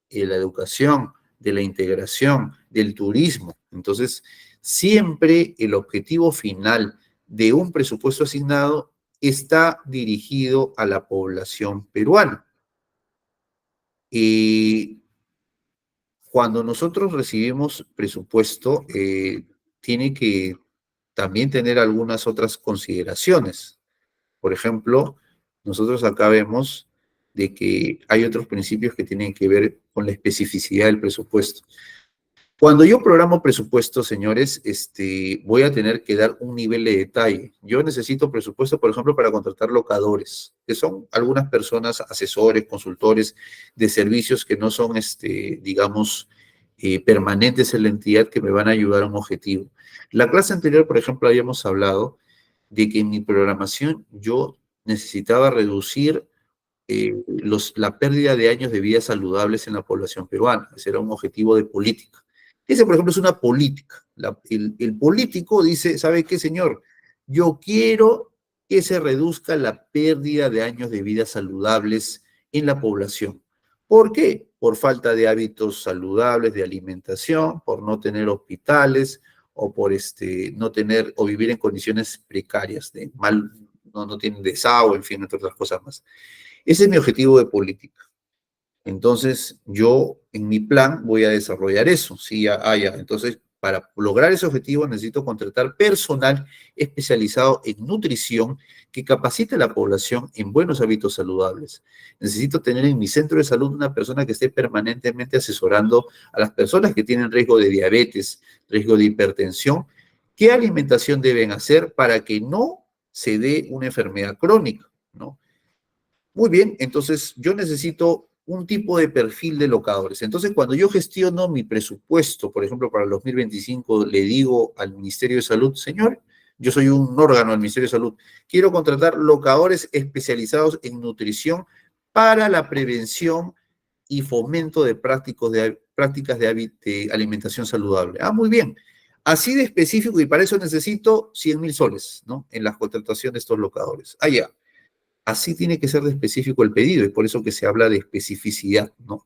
de la educación, de la integración, del turismo. Entonces, siempre el objetivo final de un presupuesto asignado está dirigido a la población peruana. Y cuando nosotros recibimos presupuesto, tiene que también tener algunas otras consideraciones. Por ejemplo, nosotros acá vemos de que hay otros principios que tienen que ver con la especificidad del presupuesto. Cuando yo programo presupuesto, señores, voy a tener que dar un nivel de detalle. Yo necesito presupuesto, por ejemplo, para contratar locadores, que son algunas personas, asesores, consultores de servicios que no son, digamos, permanentes en la entidad, que me van a ayudar a un objetivo. La clase anterior, por ejemplo, habíamos hablado de que en mi programación yo necesitaba reducir la pérdida de años de vida saludables en la población peruana. Ese era un objetivo de política. Ese, por ejemplo, es una política. El político dice, ¿sabe qué, señor? Yo quiero que se reduzca la pérdida de años de vida saludables en la población. ¿Por qué? Por falta de hábitos saludables de alimentación, por no tener hospitales, o por no tener o vivir en condiciones precarias, de mal, no tienen desagüe, en fin, entre otras cosas más. Ese es mi objetivo de política. Entonces, yo en mi plan voy a desarrollar eso. Sí, ya. Entonces, para lograr ese objetivo necesito contratar personal especializado en nutrición que capacite a la población en buenos hábitos saludables. Necesito tener en mi centro de salud una persona que esté permanentemente asesorando a las personas que tienen riesgo de diabetes, riesgo de hipertensión, qué alimentación deben hacer para que no se dé una enfermedad crónica, ¿no? Muy bien, entonces yo necesito un tipo de perfil de locadores. Entonces, cuando yo gestiono mi presupuesto, por ejemplo, para el 2025, le digo al Ministerio de Salud, señor, yo soy un órgano del Ministerio de Salud, quiero contratar locadores especializados en nutrición para la prevención y fomento de prácticas de alimentación saludable. Ah, muy bien. Así de específico, y para eso necesito 100.000 soles, ¿no? En la contratación de estos locadores. Ah, ya. Así tiene que ser de específico el pedido, es por eso que se habla de especificidad, ¿no?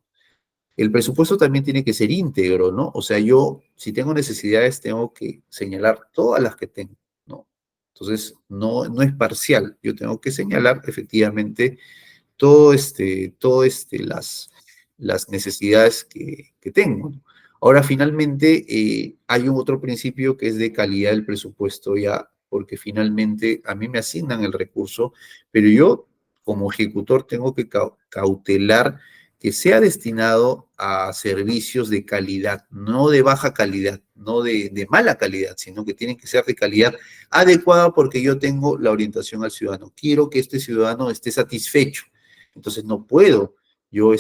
El presupuesto también tiene que ser íntegro, ¿no? O sea, yo, si tengo necesidades, tengo que señalar todas las que tengo, ¿no? Entonces, no es parcial, yo tengo que señalar efectivamente las necesidades que tengo, ¿no? Ahora, finalmente, hay un otro principio que es de calidad del presupuesto ya, porque finalmente a mí me asignan el recurso, pero yo como ejecutor tengo que cautelar que sea destinado a servicios de calidad, no de baja calidad, no de mala calidad, sino que tienen que ser de calidad adecuada porque yo tengo la orientación al ciudadano. Quiero que este ciudadano esté satisfecho. Entonces no puedo, yo,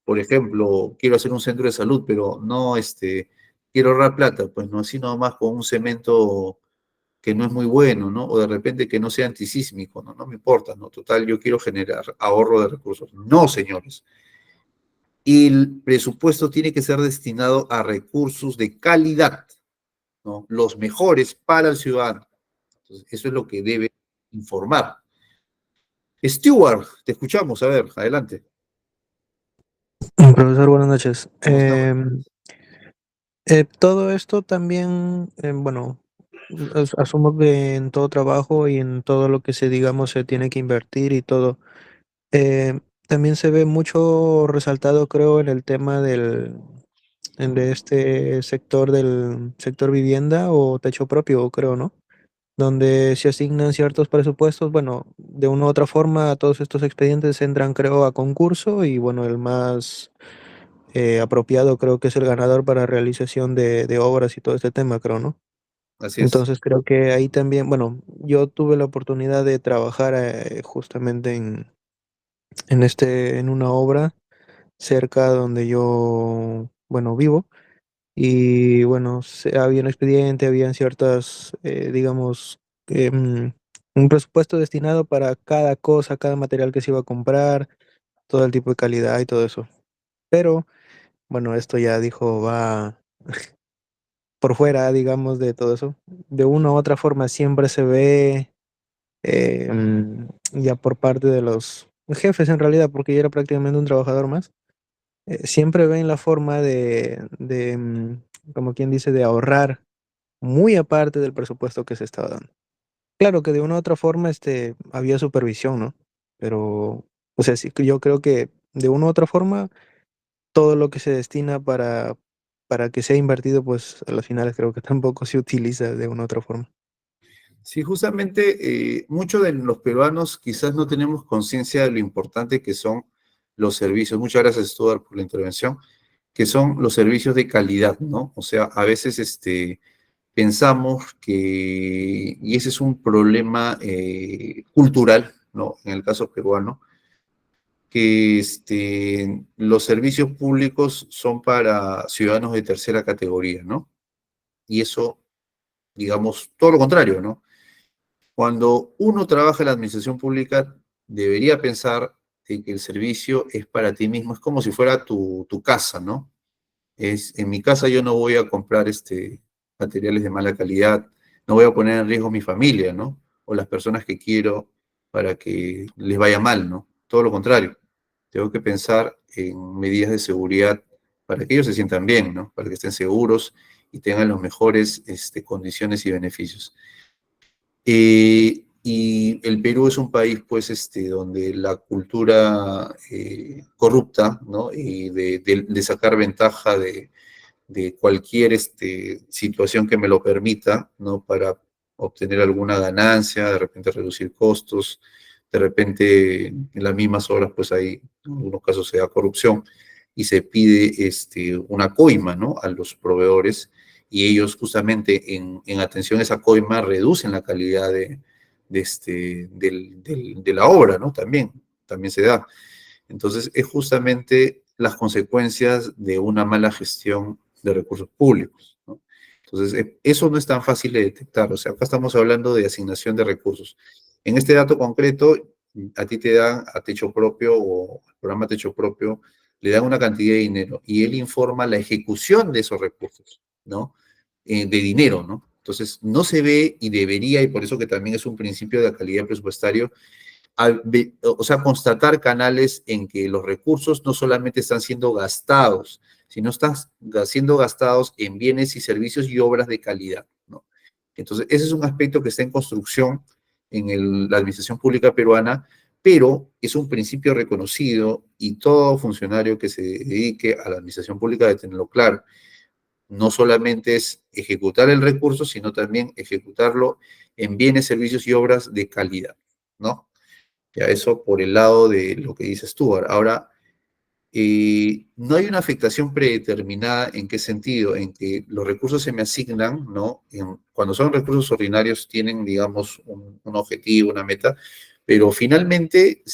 por ejemplo, quiero hacer un centro de salud, pero no, quiero ahorrar plata, pues no, así nomás con un cemento que no es muy bueno, ¿no? O de repente que no sea antisísmico, ¿no? No me importa, ¿no? Total, yo quiero generar ahorro de recursos. No, señores. Y el presupuesto tiene que ser destinado a recursos de calidad, ¿no? Los mejores para el ciudadano. Entonces, eso es lo que debe informar. Stewart, te escuchamos, a ver, adelante. Profesor, buenas noches. ¿Cómo estamos? Todo esto también, bueno, asumo que en todo trabajo y en todo lo que se, digamos, se tiene que invertir y todo, también se ve mucho resaltado, creo, en el tema de este sector del sector vivienda o techo propio, creo, ¿no? Donde se asignan ciertos presupuestos, bueno, de una u otra forma, todos estos expedientes entran, creo, a concurso y, bueno, el más apropiado creo que es el ganador para realización de obras y todo este tema, creo, ¿no? Así es. Entonces creo que ahí también, bueno, yo tuve la oportunidad de trabajar justamente en una obra cerca donde yo, bueno, vivo. Y bueno, había un expediente, habían ciertas, digamos, un presupuesto destinado para cada cosa, cada material que se iba a comprar, todo el tipo de calidad y todo eso. Pero bueno, esto ya dijo, va por fuera, digamos, de todo eso. De una u otra forma siempre se ve ya por parte de los jefes en realidad, porque yo era prácticamente un trabajador más, siempre ven la forma como quien dice, de ahorrar muy aparte del presupuesto que se estaba dando. Claro que de una u otra forma había supervisión, ¿no? Pero, o sea, sí, que yo creo que de una u otra forma todo lo que se destina para que sea invertido, pues a las finales creo que tampoco se utiliza de una u otra forma. Sí, justamente muchos de los peruanos quizás no tenemos conciencia de lo importante que son los servicios. Muchas gracias, Stuart, por la intervención, que son los servicios de calidad, ¿no? O sea, a veces pensamos que, y ese es un problema cultural, ¿no? En el caso peruano, que los servicios públicos son para ciudadanos de tercera categoría, ¿no? Y eso, digamos, todo lo contrario, ¿no? Cuando uno trabaja en la administración pública, debería pensar de que el servicio es para ti mismo, es como si fuera tu casa, ¿no? En mi casa yo no voy a comprar materiales de mala calidad, no voy a poner en riesgo mi familia, ¿no? O las personas que quiero para que les vaya mal, ¿no? Todo lo contrario. Tengo que pensar en medidas de seguridad para que ellos se sientan bien, ¿no? Para que estén seguros y tengan las mejores condiciones y beneficios. Y el Perú es un país, pues, donde la cultura corrupta, ¿no? Y de sacar ventaja de cualquier situación que me lo permita, ¿no? Para obtener alguna ganancia, de repente reducir costos, de repente en las mismas horas, pues hay, en algunos casos se da corrupción y se pide una coima, ¿no? A los proveedores y ellos justamente en atención a esa coima reducen la calidad de la obra, ¿no? También se da. Entonces, es justamente las consecuencias de una mala gestión de recursos públicos, ¿no? Entonces, eso no es tan fácil de detectar. O sea, acá estamos hablando de asignación de recursos. En este dato concreto, a ti te dan a techo propio o al programa techo propio, le dan una cantidad de dinero y él informa la ejecución de esos recursos, ¿no? De dinero, ¿no? Entonces, no se ve y debería, y por eso que también es un principio de la calidad presupuestario, o sea, constatar canales en que los recursos no solamente están siendo gastados, sino están siendo gastados en bienes y servicios y obras de calidad, ¿no? Entonces, ese es un aspecto que está en construcción en la administración pública peruana, pero es un principio reconocido y todo funcionario que se dedique a la administración pública debe tenerlo claro. No solamente es ejecutar el recurso, sino también ejecutarlo en bienes, servicios y obras de calidad, ¿no? Ya eso por el lado de lo que dices tú. Ahora, no hay una afectación predeterminada. ¿En qué sentido? En que los recursos se me asignan, ¿no? Cuando son recursos ordinarios tienen, digamos, un objetivo, una meta, pero finalmente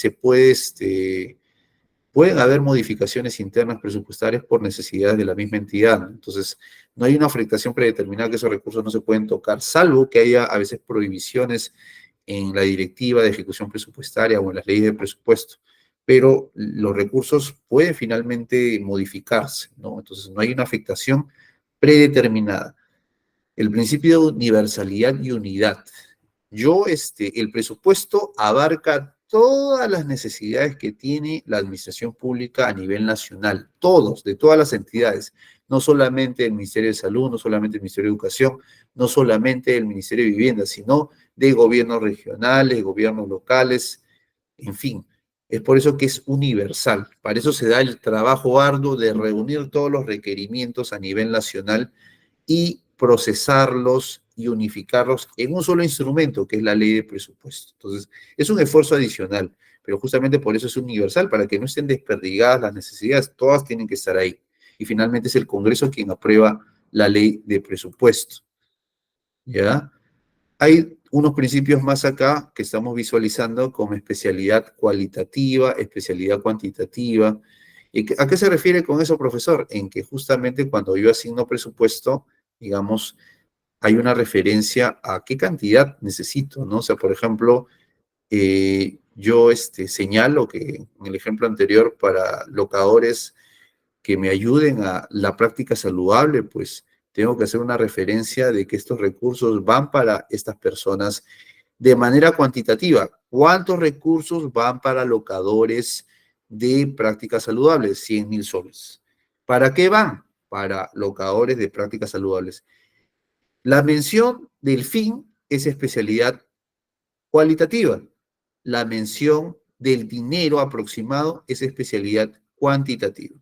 pueden haber modificaciones internas presupuestarias por necesidades de la misma entidad, ¿no? Entonces, no hay una afectación predeterminada que esos recursos no se pueden tocar, salvo que haya a veces prohibiciones en la directiva de ejecución presupuestaria o en las leyes de presupuesto, pero los recursos pueden finalmente modificarse, ¿no? Entonces, no hay una afectación predeterminada. El principio de universalidad y unidad. El presupuesto abarca todas las necesidades que tiene la administración pública a nivel nacional, de todas las entidades, no solamente el Ministerio de Salud, no solamente el Ministerio de Educación, no solamente el Ministerio de Vivienda, sino de gobiernos regionales, gobiernos locales, en fin. Es por eso que es universal. Para eso se da el trabajo arduo de reunir todos los requerimientos a nivel nacional y procesarlos y unificarlos en un solo instrumento, que es la ley de presupuesto. Entonces, es un esfuerzo adicional, pero justamente por eso es universal, para que no estén desperdigadas las necesidades, todas tienen que estar ahí. Y finalmente es el Congreso quien aprueba la ley de presupuesto. ¿Ya? Hay unos principios más acá que estamos visualizando como especialidad cualitativa, especialidad cuantitativa. ¿Y a qué se refiere con eso, profesor? En que justamente cuando yo asigno presupuesto, digamos, hay una referencia a qué cantidad necesito, ¿no? O sea, por ejemplo, yo señalo que en el ejemplo anterior para locadores que me ayuden a la práctica saludable, pues tengo que hacer una referencia de que estos recursos van para estas personas de manera cuantitativa. ¿Cuántos recursos van para locadores de prácticas saludables? 100.000 soles. ¿Para qué van? Para locadores de prácticas saludables. La mención del fin es especialidad cualitativa. La mención del dinero aproximado es especialidad cuantitativa.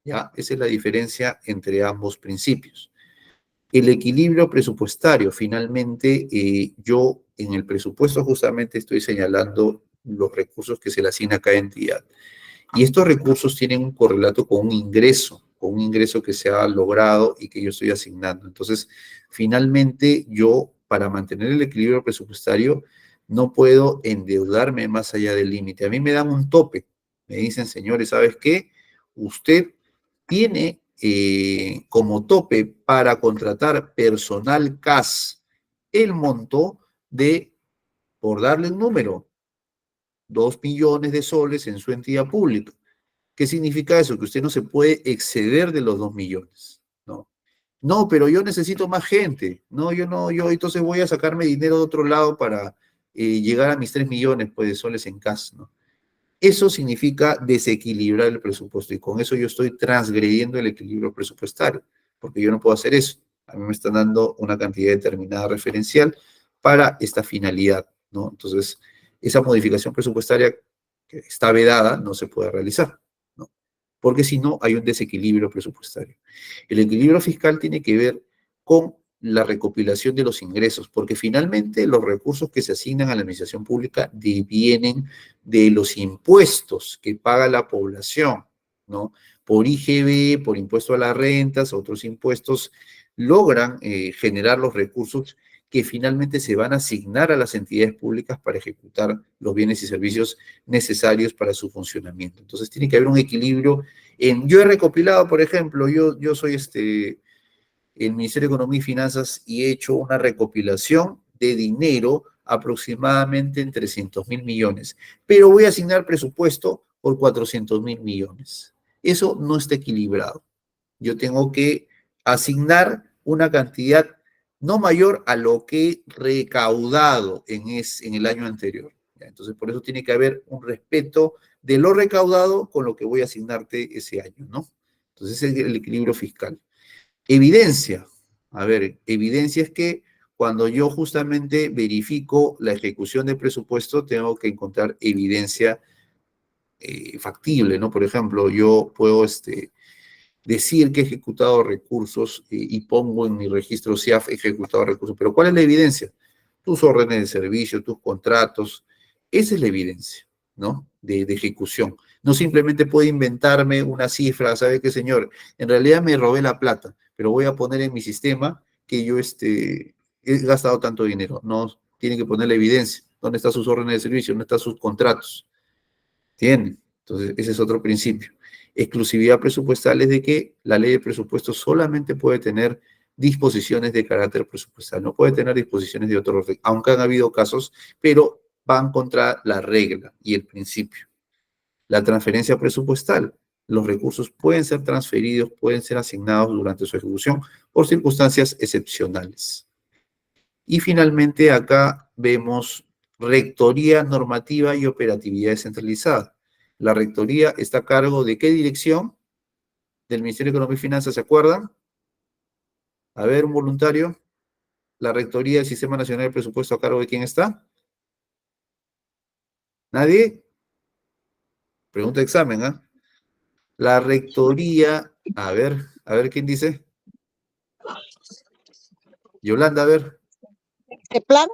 ¿Ya? Esa es la diferencia entre ambos principios. El equilibrio presupuestario, finalmente, yo en el presupuesto justamente estoy señalando los recursos que se le asigna a cada entidad. Y estos recursos tienen un correlato con un ingreso que se ha logrado y que yo estoy asignando. Entonces, finalmente, yo, para mantener el equilibrio presupuestario, no puedo endeudarme más allá del límite. A mí me dan un tope. Me dicen, señores, ¿sabes qué? Usted tiene como tope para contratar personal CAS el monto de, por darle un número, 2 millones de soles en su entidad pública. ¿Qué significa eso? Que usted no se puede exceder de los 2 millones, ¿no? No, pero yo necesito más gente. No, yo entonces voy a sacarme dinero de otro lado para llegar a mis 3 millones pues, de soles en CAS, ¿no? Eso significa desequilibrar el presupuesto y con eso yo estoy transgrediendo el equilibrio presupuestario, porque yo no puedo hacer eso. A mí me están dando una cantidad determinada referencial para esta finalidad, ¿no? Entonces, esa modificación presupuestaria que está vedada no se puede realizar, ¿no? porque si no hay un desequilibrio presupuestario. El equilibrio fiscal tiene que ver con la recopilación de los ingresos, porque finalmente los recursos que se asignan a la administración pública devienen de los impuestos que paga la población, ¿no? Por IGB, por impuesto a las rentas, otros impuestos, logran generar los recursos que finalmente se van a asignar a las entidades públicas para ejecutar los bienes y servicios necesarios para su funcionamiento. Entonces tiene que haber un equilibrio. Yo he recopilado, por ejemplo, yo soy el Ministerio de Economía y Finanzas y he hecho una recopilación de dinero aproximadamente en 300.000 millones, pero voy a asignar presupuesto por 400.000 millones. Eso no está equilibrado. Yo tengo que asignar una cantidad no mayor a lo que he recaudado en el año anterior. Entonces, por eso tiene que haber un respeto de lo recaudado con lo que voy a asignarte ese año, ¿no? Entonces, ese es el equilibrio fiscal. Evidencia. A ver, evidencia es que cuando yo justamente verifico la ejecución del presupuesto, tengo que encontrar evidencia factible, ¿no? Por ejemplo, yo puedo decir que he ejecutado recursos y pongo en mi registro CIAF ejecutado recursos, pero ¿cuál es la evidencia? Tus órdenes de servicio, tus contratos, esa es la evidencia, ¿no? De ejecución. No simplemente puedo inventarme una cifra, ¿sabe qué, señor? En realidad me robé la plata, pero voy a poner en mi sistema que yo he gastado tanto dinero. No, tiene que poner la evidencia. ¿Dónde están sus órdenes de servicio? ¿Dónde están sus contratos? ¿Entienden? Entonces, ese es otro principio. Exclusividad presupuestal es de que la ley de presupuesto solamente puede tener disposiciones de carácter presupuestal, no puede tener disposiciones de otro orden, aunque han habido casos, pero van contra la regla y el principio. La transferencia presupuestal. Los recursos pueden ser transferidos, pueden ser asignados durante su ejecución por circunstancias excepcionales. Y finalmente acá vemos rectoría normativa y operatividad descentralizada. La rectoría está a cargo de qué dirección? Del Ministerio de Economía y Finanzas, ¿se acuerdan? A ver, un voluntario. La rectoría del Sistema Nacional de Presupuesto, ¿a cargo de quién está? ¿Nadie? Pregunta de examen, ¿ah? La rectoría, a ver quién dice. Yolanda, a ver. ¿Qué plan?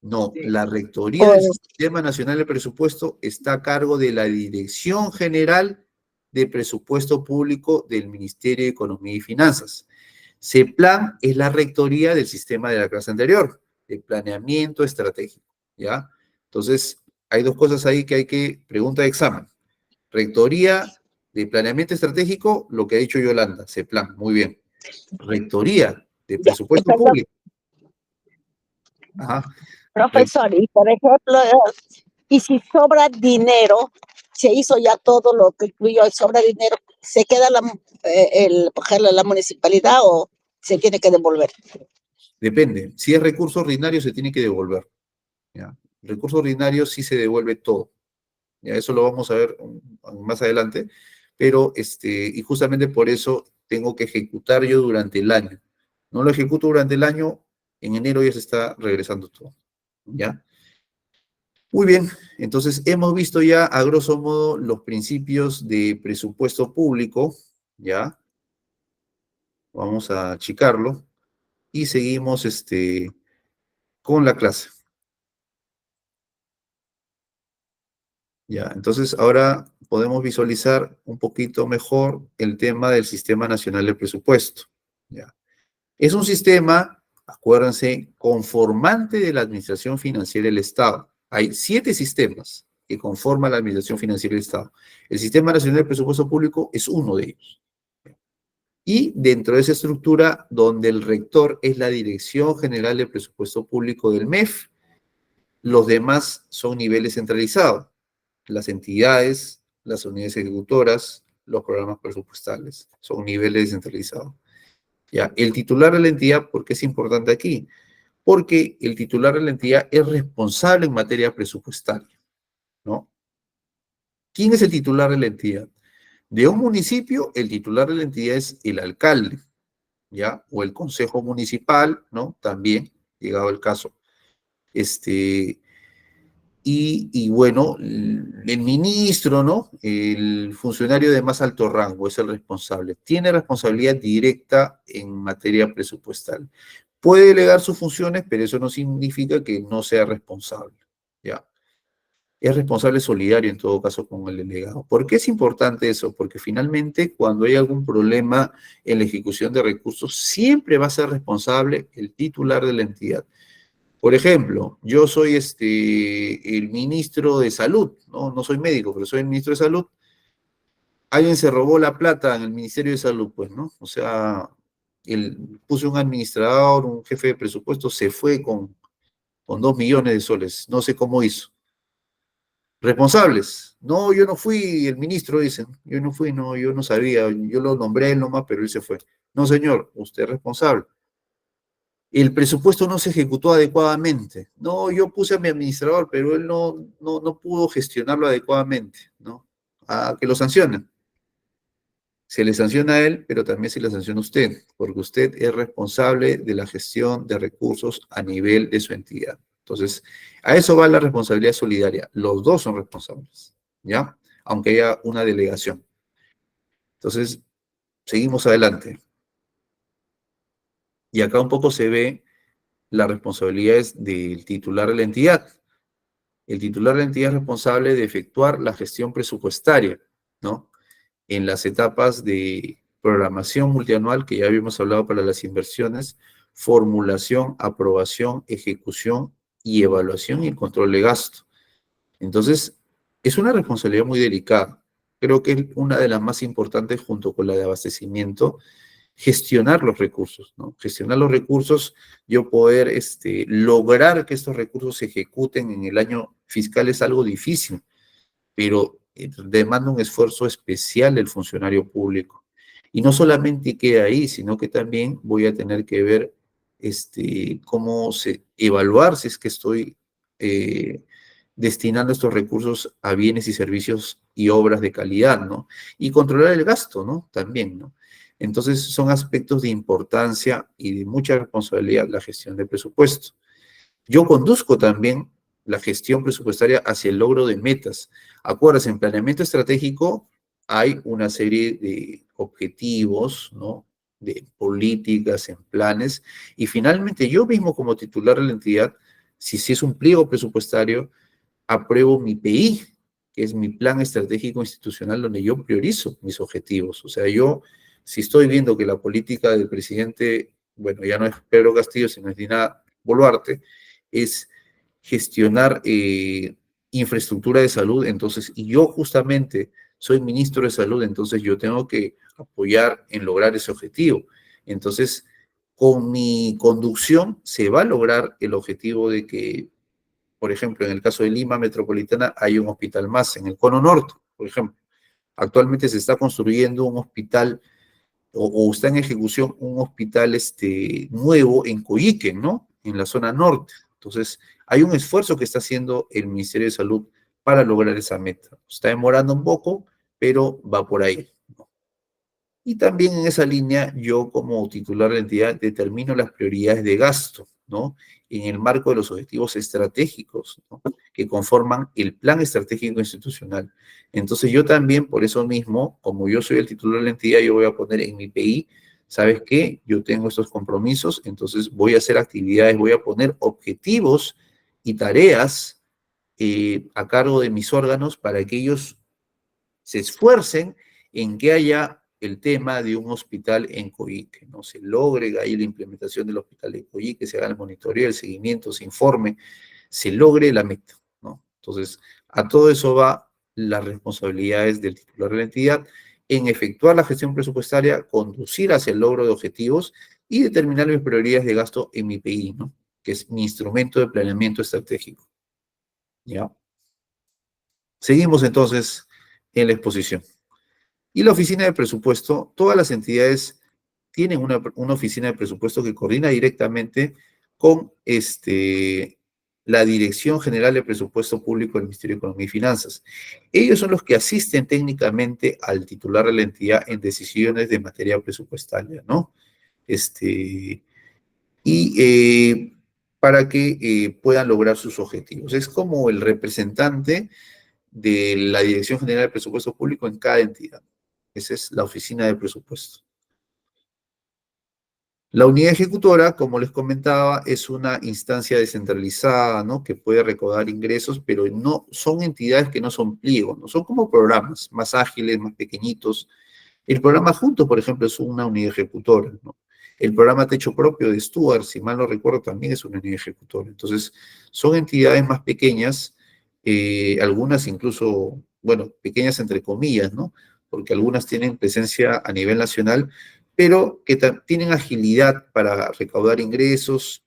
No, la rectoría del Sistema Nacional de Presupuesto está a cargo de la Dirección General de Presupuesto Público del Ministerio de Economía y Finanzas. CEPLAN es la rectoría del sistema de la clase anterior, de planeamiento estratégico, ¿ya? Entonces, hay dos cosas ahí que hay que, pregunta de examen. Rectoría de planeamiento estratégico, lo que ha dicho Yolanda, CEPLAN, muy bien. Rectoría de presupuesto Perdón, público. Ajá. profesor, y por ejemplo, y si sobra dinero, se hizo ya todo lo que incluyó, sobra dinero, ¿se queda por ejemplo, la municipalidad o se tiene que devolver? Depende. Si es recurso ordinario, se tiene que devolver. ¿Ya? El recurso ordinario sí se devuelve todo. Ya, eso lo vamos a ver más adelante. Pero, y justamente por eso tengo que ejecutar yo durante el año. No lo ejecuto durante el año, en enero ya se está regresando todo. ¿Ya? Muy bien, entonces hemos visto ya a grosso modo los principios de presupuesto público, ¿ya? Vamos a achicarlo y seguimos con la clase. Ya, entonces ahora podemos visualizar un poquito mejor el tema del Sistema Nacional de Presupuesto. Ya. Es un sistema, acuérdense, conformante de la Administración Financiera del Estado. Hay 7 sistemas que conforman la Administración Financiera del Estado. El Sistema Nacional de Presupuesto Público es uno de ellos. Y dentro de esa estructura, donde el rector es la Dirección General de Presupuesto Público del MEF, los demás son niveles centralizados. Las entidades, las unidades ejecutoras, los programas presupuestales, son niveles descentralizados. Ya, el titular de la entidad, ¿por qué es importante aquí? Porque el titular de la entidad es responsable en materia presupuestaria, ¿no? ¿Quién es el titular de la entidad? De un municipio, el titular de la entidad es el alcalde, ¿ya? O el consejo municipal, ¿no? También, llegado el caso. y bueno, el ministro, ¿no? El funcionario de más alto rango es el responsable. Tiene responsabilidad directa en materia presupuestal. Puede delegar sus funciones, pero eso no significa que no sea responsable, ¿ya? Es responsable solidario en todo caso con el delegado. ¿Por qué es importante eso? Porque finalmente cuando hay algún problema en la ejecución de recursos, siempre va a ser responsable el titular de la entidad. Por ejemplo, yo soy el ministro de Salud, ¿no? No soy médico, pero soy el ministro de Salud. Alguien se robó la plata en el Ministerio de Salud, pues, ¿no? O sea, puse un administrador, un jefe de presupuesto, se fue con 2 millones de soles. No sé cómo hizo. Responsables. No, yo no fui el ministro, dicen. Yo no fui, no, yo no sabía. Yo lo nombré él nomás, pero él se fue. No, señor, usted es responsable. El presupuesto no se ejecutó adecuadamente. No, yo puse a mi administrador, pero él no pudo gestionarlo adecuadamente, ¿no? A que lo sancionen. Se le sanciona a él, pero también se le sanciona a usted, porque usted es responsable de la gestión de recursos a nivel de su entidad. Entonces, a eso va la responsabilidad solidaria. Los dos son responsables, ¿ya? Aunque haya una delegación. Entonces, seguimos adelante. Y acá un poco se ve las responsabilidades del titular de la entidad. El titular de la entidad es responsable de efectuar la gestión presupuestaria, ¿no? En las etapas de programación multianual, que ya habíamos hablado para las inversiones, formulación, aprobación, ejecución y evaluación y el control de gasto. Entonces, es una responsabilidad muy delicada. Creo que es una de las más importantes junto con la de abastecimiento, gestionar los recursos, ¿no? Gestionar los recursos, yo poder lograr que estos recursos se ejecuten en el año fiscal es algo difícil, pero demanda un esfuerzo especial del funcionario público. Y no solamente queda ahí, sino que también voy a tener que ver evaluar si es que estoy eh, destinando estos recursos a bienes y servicios y obras de calidad, ¿no? Y controlar el gasto, ¿no? También, ¿no? Entonces, son aspectos de importancia y de mucha responsabilidad la gestión del presupuesto. Yo conduzco también la gestión presupuestaria hacia el logro de metas. Acuérdense, en planeamiento estratégico hay una serie de objetivos, ¿no? De políticas, en planes, y finalmente yo mismo como titular de la entidad, si es un pliego presupuestario, apruebo mi PI, que es mi plan estratégico institucional donde yo priorizo mis objetivos. O sea, yo, si estoy viendo que la política del presidente, bueno, ya no es Pedro Castillo, sino es Dina Boluarte, es gestionar infraestructura de salud, entonces, y yo justamente soy ministro de salud, entonces yo tengo que apoyar en lograr ese objetivo. Entonces, con mi conducción se va a lograr el objetivo de que, por ejemplo, en el caso de Lima Metropolitana hay un hospital más en el Cono Norte, por ejemplo. Actualmente se está construyendo un hospital o está en ejecución un hospital nuevo en Coyique, ¿no? En la zona norte. Entonces, hay un esfuerzo que está haciendo el Ministerio de Salud para lograr esa meta. Está demorando un poco, pero va por ahí, ¿no? Y también en esa línea, yo como titular de la entidad determino las prioridades de gasto, ¿no? En el marco de los objetivos estratégicos, ¿no? Que conforman el plan estratégico institucional. Entonces yo también, por eso mismo, como yo soy el titular de la entidad, yo voy a poner en mi PI, ¿sabes qué? Yo tengo estos compromisos, entonces voy a hacer actividades, voy a poner objetivos y tareas a cargo de mis órganos para que ellos se esfuercen en que haya el tema de un hospital en Coyique, ¿no? Se logre ahí la implementación del hospital de Coyique, se haga el monitoreo, el seguimiento, se informe, se logre la meta, ¿no? Entonces, a todo eso va las responsabilidades del titular de la entidad en efectuar la gestión presupuestaria, conducir hacia el logro de objetivos y determinar mis prioridades de gasto en mi PI, ¿no? Que es mi instrumento de planeamiento estratégico, ¿ya? Seguimos entonces en la exposición. Y la oficina de presupuesto, todas las entidades tienen una oficina de presupuesto que coordina directamente con la Dirección General de Presupuesto Público del Ministerio de Economía y Finanzas. Ellos son los que asisten técnicamente al titular de la entidad en decisiones de materia presupuestaria, ¿no? Y para que puedan lograr sus objetivos. Es como el representante de la Dirección General de Presupuesto Público en cada entidad. Esa es la oficina de presupuesto. La unidad ejecutora, como les comentaba, es una instancia descentralizada, ¿no? Que puede recaudar ingresos, pero no son entidades que no son pliegos, ¿no? Son como programas más ágiles, más pequeñitos. El programa Juntos, por ejemplo, es una unidad ejecutora, ¿no? El programa Techo Propio de Stuart, si mal no recuerdo, también es una unidad ejecutora. Entonces, son entidades más pequeñas, algunas incluso, bueno, pequeñas entre comillas, ¿no? Porque algunas tienen presencia a nivel nacional, pero que tienen agilidad para recaudar ingresos,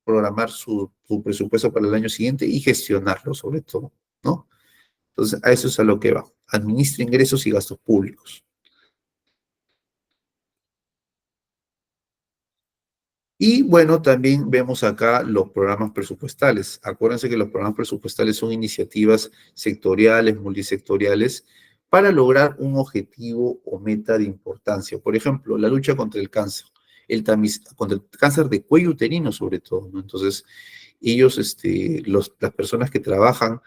programar su presupuesto para el año siguiente y gestionarlo sobre todo, ¿no? Entonces, a eso es a lo que va. Administra ingresos y gastos públicos. Y bueno, también vemos acá los programas presupuestales. Acuérdense que los programas presupuestales son iniciativas sectoriales, multisectoriales, para lograr un objetivo o meta de importancia. Por ejemplo, la lucha contra el cáncer, contra el cáncer de cuello uterino sobre todo, ¿no? Entonces, ellos, las personas que trabajan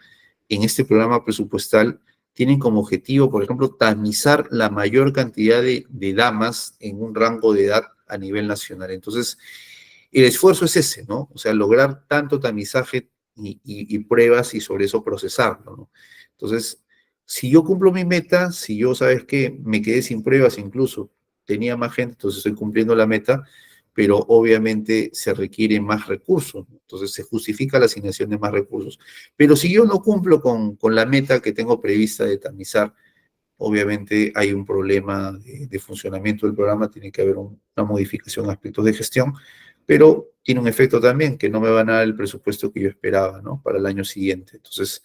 en este programa presupuestal tienen como objetivo, por ejemplo, tamizar la mayor cantidad de damas en un rango de edad a nivel nacional. Entonces, el esfuerzo es ese, ¿no? O sea, lograr tanto tamizaje y pruebas y sobre eso procesarlo, ¿no? Entonces, si yo cumplo mi meta, si yo, ¿sabes qué? Me quedé sin pruebas incluso, tenía más gente, entonces estoy cumpliendo la meta, pero obviamente se requiere más recursos, ¿no? Entonces se justifica la asignación de más recursos. Pero si yo no cumplo con la meta que tengo prevista de tamizar, obviamente hay un problema de funcionamiento del programa, tiene que haber una modificación en aspectos de gestión, pero tiene un efecto también, que no me van a dar el presupuesto que yo esperaba, ¿no? Para el año siguiente. Entonces,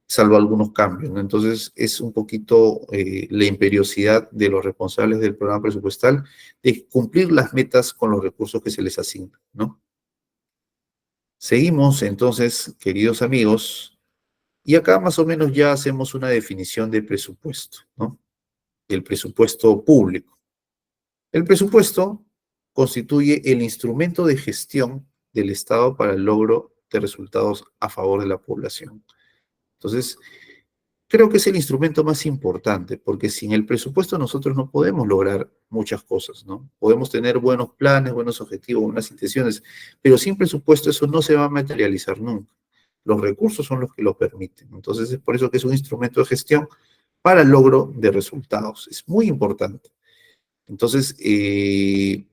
salvo algunos cambios, ¿no? Entonces, es un poquito la imperiosidad de los responsables del programa presupuestal de cumplir las metas con los recursos que se les asignan, ¿no? Seguimos, entonces, queridos amigos, y acá más o menos ya hacemos una definición de presupuesto, ¿no? El presupuesto público. El presupuesto constituye el instrumento de gestión del Estado para el logro de resultados a favor de la población. Entonces, creo que es el instrumento más importante, porque sin el presupuesto nosotros no podemos lograr muchas cosas, ¿no? Podemos tener buenos planes, buenos objetivos, buenas intenciones, pero sin presupuesto eso no se va a materializar nunca. Los recursos son los que lo permiten. Entonces, es por eso que es un instrumento de gestión para el logro de resultados. Es muy importante. Entonces, es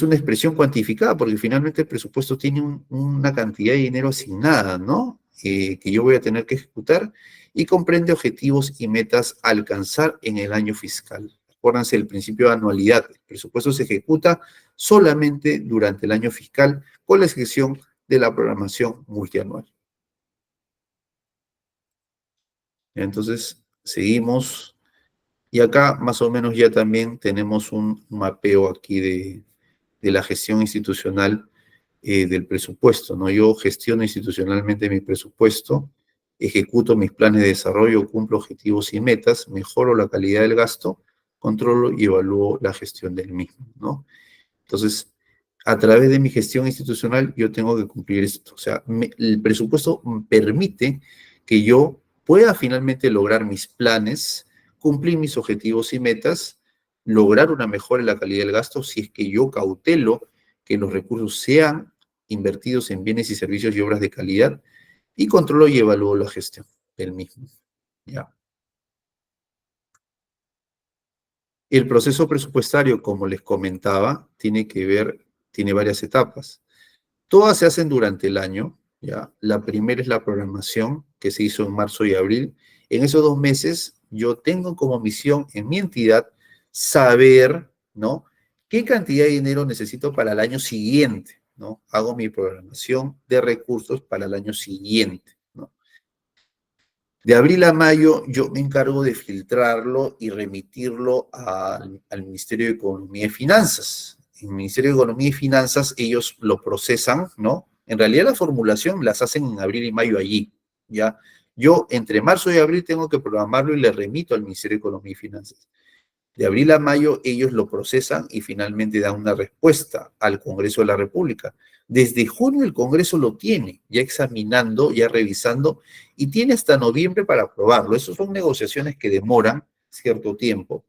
una expresión cuantificada, porque finalmente el presupuesto tiene una cantidad de dinero asignada, ¿no? Que yo voy a tener que ejecutar y comprende objetivos y metas a alcanzar en el año fiscal. Acuérdense del principio de anualidad. El presupuesto se ejecuta solamente durante el año fiscal, con la excepción de la programación multianual. Entonces, seguimos. Y acá más o menos ya también tenemos un mapeo aquí de la gestión institucional del presupuesto, ¿no? Yo gestiono institucionalmente mi presupuesto, ejecuto mis planes de desarrollo, cumplo objetivos y metas, mejoro la calidad del gasto, controlo y evalúo la gestión del mismo, ¿no? Entonces, a través de mi gestión institucional, yo tengo que cumplir esto. O sea, el presupuesto permite que yo pueda finalmente lograr mis planes, cumplir mis objetivos y metas, lograr una mejora en la calidad del gasto si es que yo cautelo que los recursos sean invertidos en bienes y servicios y obras de calidad y controlo y evalúo la gestión del mismo. ¿Ya? El proceso presupuestario, como les comentaba, tiene varias etapas. Todas se hacen durante el año, ¿ya? La primera es la programación, que se hizo en marzo y abril. En esos 2 meses, yo tengo como misión en mi entidad saber, ¿no? ¿Qué cantidad de dinero necesito para el año siguiente, ¿no? Hago mi programación de recursos para el año siguiente, ¿no? De abril a mayo yo me encargo de filtrarlo y remitirlo al Ministerio de Economía y Finanzas. En el Ministerio de Economía y Finanzas ellos lo procesan, ¿no? En realidad la formulación las hacen en abril y mayo allí, ¿ya? Yo entre marzo y abril tengo que programarlo y le remito al Ministerio de Economía y Finanzas. De abril a mayo ellos lo procesan y finalmente dan una respuesta al Congreso de la República. Desde junio el Congreso lo tiene, ya examinando, ya revisando, y tiene hasta noviembre para aprobarlo. Esas son negociaciones que demoran cierto tiempo,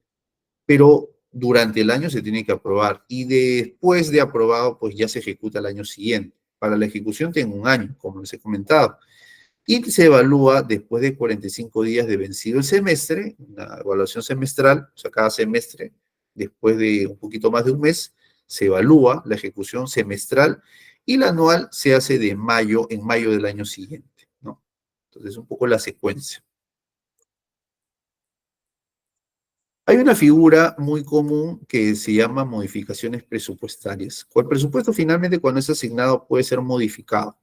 pero durante el año se tiene que aprobar y después de aprobado, pues ya se ejecuta el año siguiente. Para la ejecución tiene un año, como les he comentado, y se evalúa después de 45 días de vencido el semestre, una evaluación semestral, o sea, cada semestre, después de un poquito más de un mes, se evalúa la ejecución semestral y la anual se hace de mayo, en mayo del año siguiente, ¿no? Entonces, un poco la secuencia. Hay una figura muy común que se llama modificaciones presupuestarias. El presupuesto finalmente cuando es asignado puede ser modificado,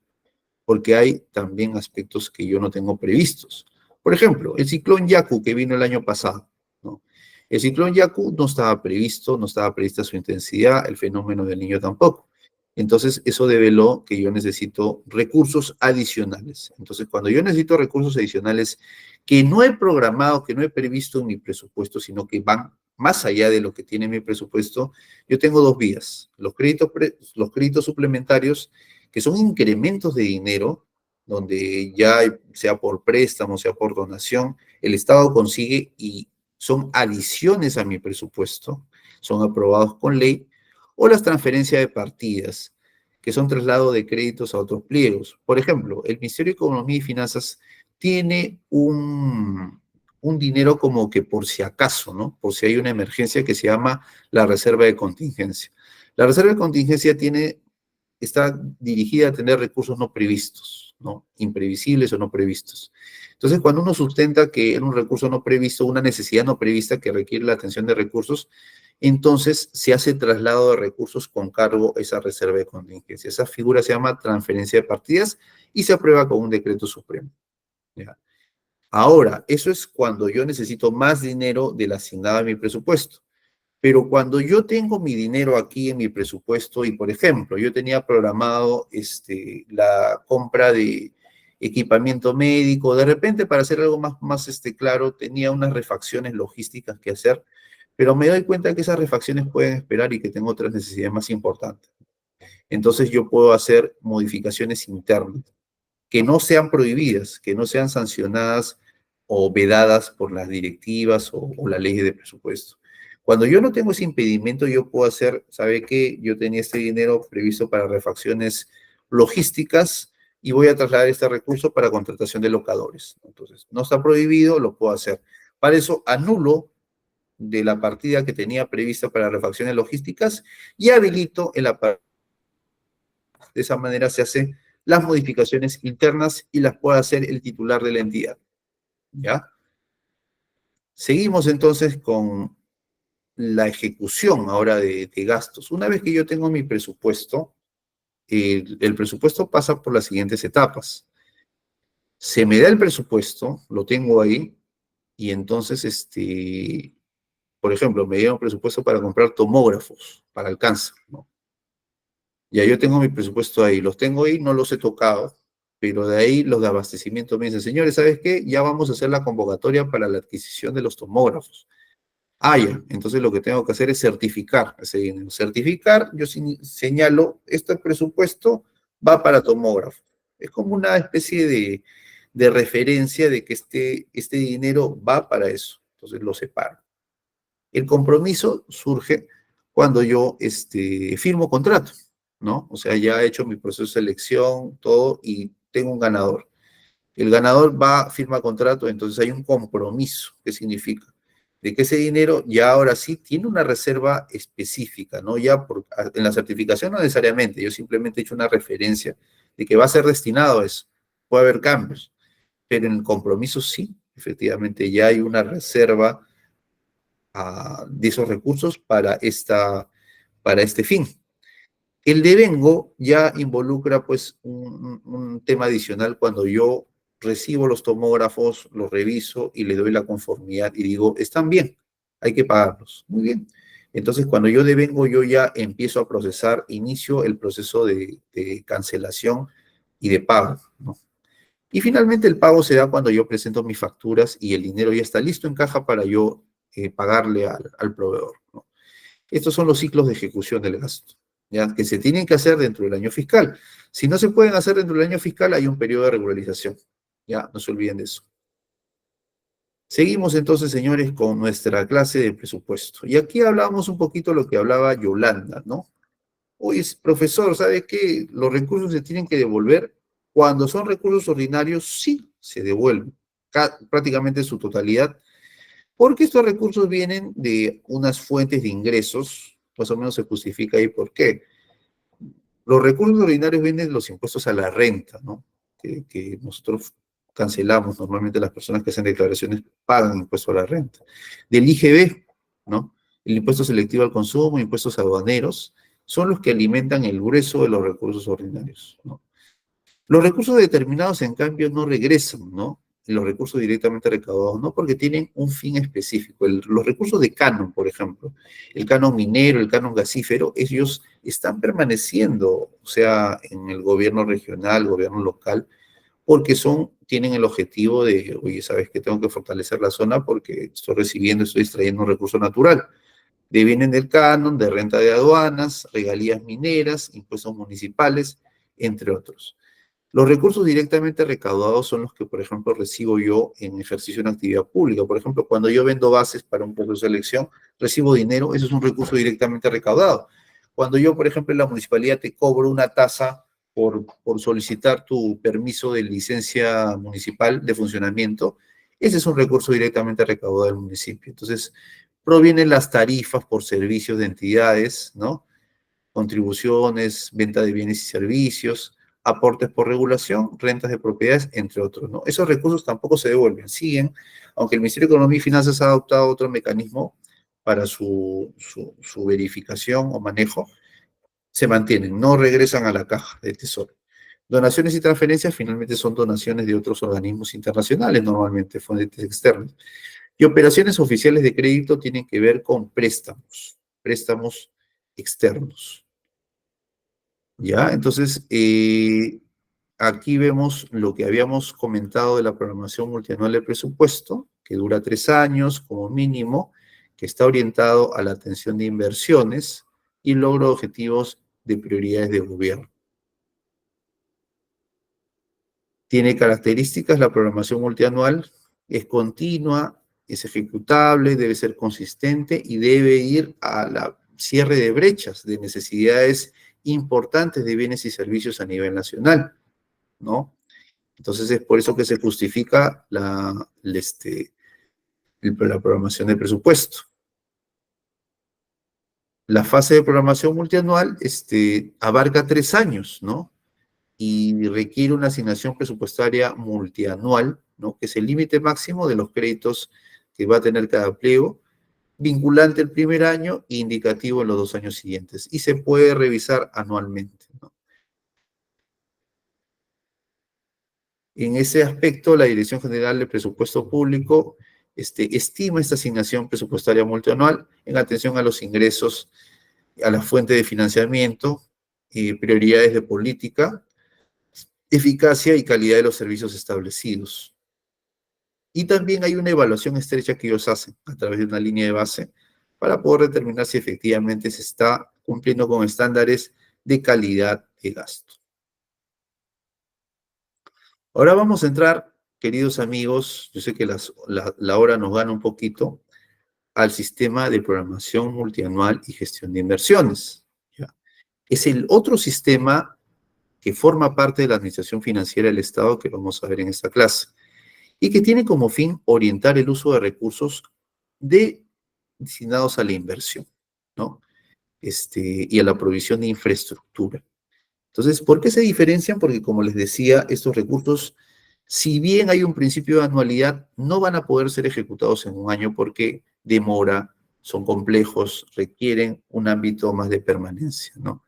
porque hay también aspectos que yo no tengo previstos. Por ejemplo, el ciclón Yaku que vino el año pasado, ¿no? El ciclón Yaku no estaba previsto, no estaba prevista su intensidad, el fenómeno del Niño tampoco. Entonces, eso develó que yo necesito recursos adicionales. Entonces, cuando yo necesito recursos adicionales que no he programado, que no he previsto en mi presupuesto, sino que van más allá de lo que tiene mi presupuesto, yo tengo dos vías. Los créditos suplementarios, que son incrementos de dinero, donde ya sea por préstamo, sea por donación, el Estado consigue y son adiciones a mi presupuesto, son aprobados con ley, o las transferencias de partidas, que son traslado de créditos a otros pliegos. Por ejemplo, el Ministerio de Economía y Finanzas tiene un dinero como que por si acaso, ¿no? Por si hay una emergencia que se llama la reserva de contingencia. La reserva de contingencia está dirigida a tener recursos no previstos, ¿no? Imprevisibles o no previstos. Entonces, cuando uno sustenta que en un recurso no previsto, una necesidad no prevista que requiere la atención de recursos, entonces se hace traslado de recursos con cargo a esa reserva de contingencia. Esa figura se llama transferencia de partidas y se aprueba con un decreto supremo. ¿Ya? Ahora, eso es cuando yo necesito más dinero del asignado a mi presupuesto. Pero cuando yo tengo mi dinero aquí en mi presupuesto y, por ejemplo, yo tenía programado la compra de equipamiento médico, de repente, para hacer algo más claro, tenía unas refacciones logísticas que hacer, pero me doy cuenta que esas refacciones pueden esperar y que tengo otras necesidades más importantes. Entonces yo puedo hacer modificaciones internas que no sean prohibidas, que no sean sancionadas o vedadas por las directivas o la ley de presupuesto. Cuando yo no tengo ese impedimento, yo puedo hacer, ¿sabe qué? Yo tenía este dinero previsto para refacciones logísticas y voy a trasladar este recurso para contratación de locadores. Entonces, no está prohibido, lo puedo hacer. Para eso, anulo de la partida que tenía prevista para refacciones logísticas y habilito en la partida. De esa manera se hacen las modificaciones internas y las puede hacer el titular de la entidad. ¿Ya? Seguimos entonces con la ejecución ahora de gastos. Una vez que yo tengo mi presupuesto, el presupuesto pasa por las siguientes etapas. Se me da el presupuesto, lo tengo ahí, y entonces, por ejemplo, me dieron presupuesto para comprar tomógrafos para el cáncer, ¿no? Ya yo tengo mi presupuesto ahí, los tengo ahí, no los he tocado, pero de ahí los de abastecimiento me dicen, señores, ¿sabes qué? Ya vamos a hacer la convocatoria para la adquisición de los tomógrafos. Ah, ya, entonces lo que tengo que hacer es certificar ese dinero. Certificar, yo señalo, este presupuesto va para tomógrafo. Es como una especie de referencia de que este dinero va para eso. Entonces lo separo. El compromiso surge cuando yo firmo contrato, ¿no? O sea, ya he hecho mi proceso de selección, todo, y tengo un ganador. El ganador va, firma contrato, entonces hay un compromiso. ¿Qué significa? De que ese dinero ya ahora sí tiene una reserva específica, ¿no? En la certificación no necesariamente, yo simplemente he hecho una referencia de que va a ser destinado a eso. Puede haber cambios, pero en el compromiso sí, efectivamente ya hay una reserva de esos recursos para este fin. El devengo ya involucra pues un tema adicional cuando yo recibo los tomógrafos, los reviso y le doy la conformidad y digo, están bien, hay que pagarlos. Muy bien. Entonces, cuando yo devengo, yo ya empiezo a procesar, inicio el proceso de cancelación y de pago, ¿no? Y finalmente el pago se da cuando yo presento mis facturas y el dinero ya está listo en caja para yo pagarle al proveedor, ¿no? Estos son los ciclos de ejecución del gasto, ¿ya? Que se tienen que hacer dentro del año fiscal. Si no se pueden hacer dentro del año fiscal, hay un periodo de regularización. Ya, no se olviden de eso. Seguimos entonces, señores, con nuestra clase de presupuesto. Y aquí hablamos un poquito lo que hablaba Yolanda, ¿no? Oye, profesor, ¿sabe qué? Los recursos se tienen que devolver. Cuando son recursos ordinarios, sí, se devuelven, prácticamente su totalidad, porque estos recursos vienen de unas fuentes de ingresos, más o menos se justifica ahí por qué. Los recursos ordinarios vienen de los impuestos a la renta, ¿no? Que nosotros cancelamos. Normalmente las personas que hacen declaraciones pagan impuesto a la renta. Del IGB, ¿no? El impuesto selectivo al consumo, impuestos aduaneros, son los que alimentan el grueso de los recursos ordinarios, ¿no? Los recursos determinados, en cambio, no regresan, ¿no? Los recursos directamente recaudados, no, porque tienen un fin específico. Los recursos de canon, por ejemplo, el canon minero, el canon gasífero, ellos están permaneciendo, o sea, en el gobierno regional, gobierno local, porque tienen el objetivo de, oye, ¿sabes qué? Tengo que fortalecer la zona porque estoy extrayendo un recurso natural. Vienen del canon, de renta de aduanas, regalías mineras, impuestos municipales, entre otros. Los recursos directamente recaudados son los que, por ejemplo, recibo yo en ejercicio de una actividad pública. Por ejemplo, cuando yo vendo bases para un proceso de elección, recibo dinero, eso es un recurso directamente recaudado. Cuando yo, por ejemplo, en la municipalidad te cobro una tasa por solicitar tu permiso de licencia municipal de funcionamiento, ese es un recurso directamente recaudado del municipio. Entonces, provienen las tarifas por servicios de entidades, ¿no? Contribuciones, venta de bienes y servicios, aportes por regulación, rentas de propiedades, entre otros, ¿no? Esos recursos tampoco se devuelven, siguen, aunque el Ministerio de Economía y Finanzas ha adoptado otro mecanismo para su verificación o manejo, se mantienen, no regresan a la caja del Tesoro. Donaciones y transferencias finalmente son donaciones de otros organismos internacionales, normalmente fuentes externas. Y operaciones oficiales de crédito tienen que ver con préstamos externos. ¿Ya? Entonces, aquí vemos lo que habíamos comentado de la programación multianual de presupuesto, que dura 3 años como mínimo, que está orientado a la atención de inversiones y logro de objetivos de prioridades de gobierno. Tiene características la programación multianual, es continua, es ejecutable, debe ser consistente y debe ir a la cierre de brechas de necesidades importantes de bienes y servicios a nivel nacional, ¿no? Entonces es por eso que se justifica la programación de presupuesto. La fase de programación multianual abarca 3 años, ¿no? Y requiere una asignación presupuestaria multianual, ¿no? Que es el límite máximo de los créditos que va a tener cada pliego, vinculante el primer año e indicativo en los 2 años siguientes. Y se puede revisar anualmente, ¿no? En ese aspecto, la Dirección General de Presupuesto Público estima esta asignación presupuestaria multianual en atención a los ingresos, a la fuente de financiamiento, prioridades de política, eficacia y calidad de los servicios establecidos. Y también hay una evaluación estrecha que ellos hacen a través de una línea de base para poder determinar si efectivamente se está cumpliendo con estándares de calidad de gasto. Ahora vamos a entrar, queridos amigos, yo sé que la hora nos gana un poquito, al sistema de programación multianual y gestión de inversiones. ¿Ya? Es el otro sistema que forma parte de la administración financiera del Estado que vamos a ver en esta clase y que tiene como fin orientar el uso de recursos destinados a la inversión, ¿no? Y a la provisión de infraestructura. Entonces, ¿por qué se diferencian? Porque, como les decía, estos recursos, si bien hay un principio de anualidad, no van a poder ser ejecutados en un año porque demora, son complejos, requieren un ámbito más de permanencia, ¿no?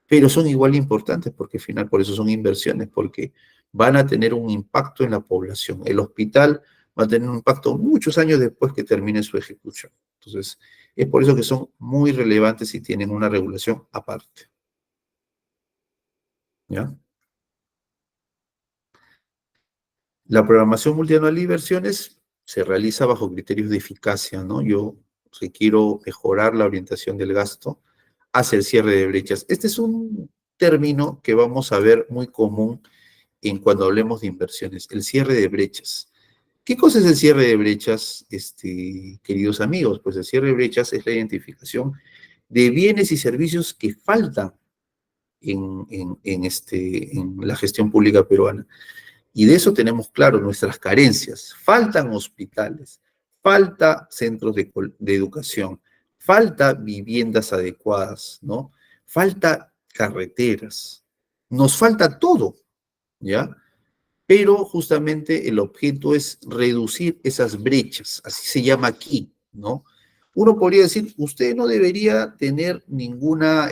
Pero son igual de importantes porque al final por eso son inversiones, porque van a tener un impacto en la población. El hospital va a tener un impacto muchos años después que termine su ejecución. Entonces, es por eso que son muy relevantes y tienen una regulación aparte. ¿Ya? La programación multianual de inversiones se realiza bajo criterios de eficacia, ¿no? Yo quiero mejorar la orientación del gasto hacia el cierre de brechas. Este es un término que vamos a ver muy común en cuando hablemos de inversiones, el cierre de brechas. ¿Qué cosa es el cierre de brechas, queridos amigos? Pues el cierre de brechas es la identificación de bienes y servicios que faltan en la gestión pública peruana. Y de eso tenemos claro nuestras carencias. Faltan hospitales, falta centros de educación, falta viviendas adecuadas, ¿no? Falta carreteras, nos falta todo, ¿ya? Pero justamente el objeto es reducir esas brechas, así se llama aquí, ¿no? Uno podría decir, usted no debería tener ninguna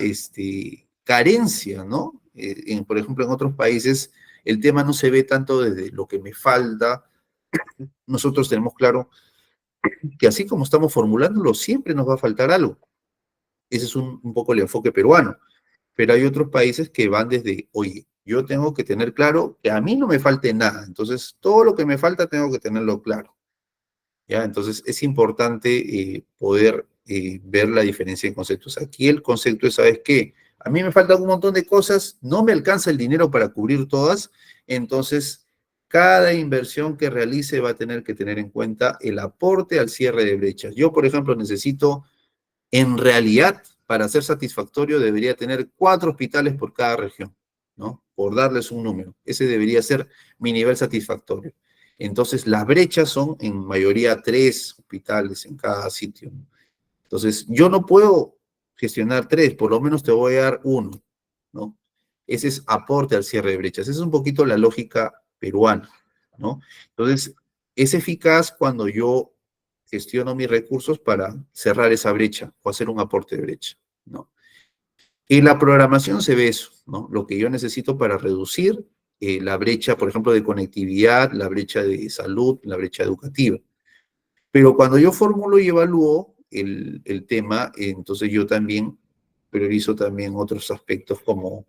carencia, ¿no? Por ejemplo, en otros países el tema no se ve tanto desde lo que me falta. Nosotros tenemos claro que así como estamos formulándolo, siempre nos va a faltar algo. Ese es un poco el enfoque peruano. Pero hay otros países que van desde, oye, yo tengo que tener claro que a mí no me falte nada, entonces todo lo que me falta tengo que tenerlo claro, ¿ya? Entonces es importante poder ver la diferencia en conceptos. Aquí el concepto es, ¿sabes qué? A mí me faltan un montón de cosas, no me alcanza el dinero para cubrir todas, entonces cada inversión que realice va a tener que tener en cuenta el aporte al cierre de brechas. Yo, por ejemplo, necesito, en realidad, para ser satisfactorio, debería tener 4 hospitales por cada región, ¿no? Por darles un número. Ese debería ser mi nivel satisfactorio. Entonces, las brechas son en mayoría 3 hospitales en cada sitio, ¿no? Entonces, yo no puedo gestionar 3, por lo menos te voy a dar 1, ¿no? Ese es aporte al cierre de brechas. Esa es un poquito la lógica peruana, ¿no? Entonces, es eficaz cuando yo gestiono mis recursos para cerrar esa brecha o hacer un aporte de brecha, ¿no? En la programación se ve eso, ¿no? Lo que yo necesito para reducir la brecha, por ejemplo, de conectividad, la brecha de salud, la brecha educativa. Pero cuando yo formulo y evalúo el tema, entonces yo también priorizo también otros aspectos como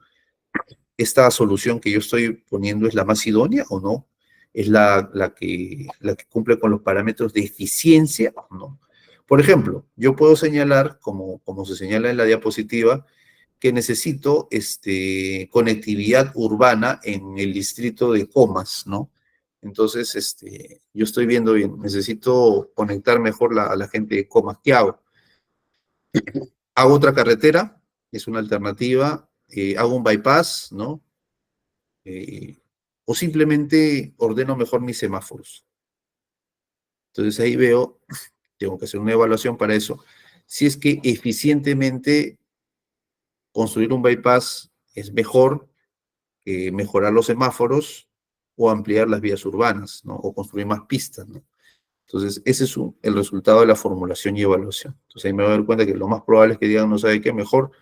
esta solución que yo estoy poniendo es la más idónea o no, es la que cumple con los parámetros de eficiencia o no. Por ejemplo, yo puedo señalar, como se señala en la diapositiva, que necesito conectividad urbana en el distrito de Comas, ¿no? Entonces, yo estoy viendo bien, necesito conectar mejor a la gente de Comas. ¿Qué hago? Hago otra carretera, es una alternativa, hago un bypass, ¿no? O simplemente ordeno mejor mis semáforos. Entonces ahí veo, tengo que hacer una evaluación para eso, si es que eficientemente construir un bypass es mejor que mejorar los semáforos o ampliar las vías urbanas, ¿no? O construir más pistas, ¿no? Entonces, ese es el resultado de la formulación y evaluación. Entonces, ahí me voy a dar cuenta que lo más probable es que digan, no sabe qué, mejor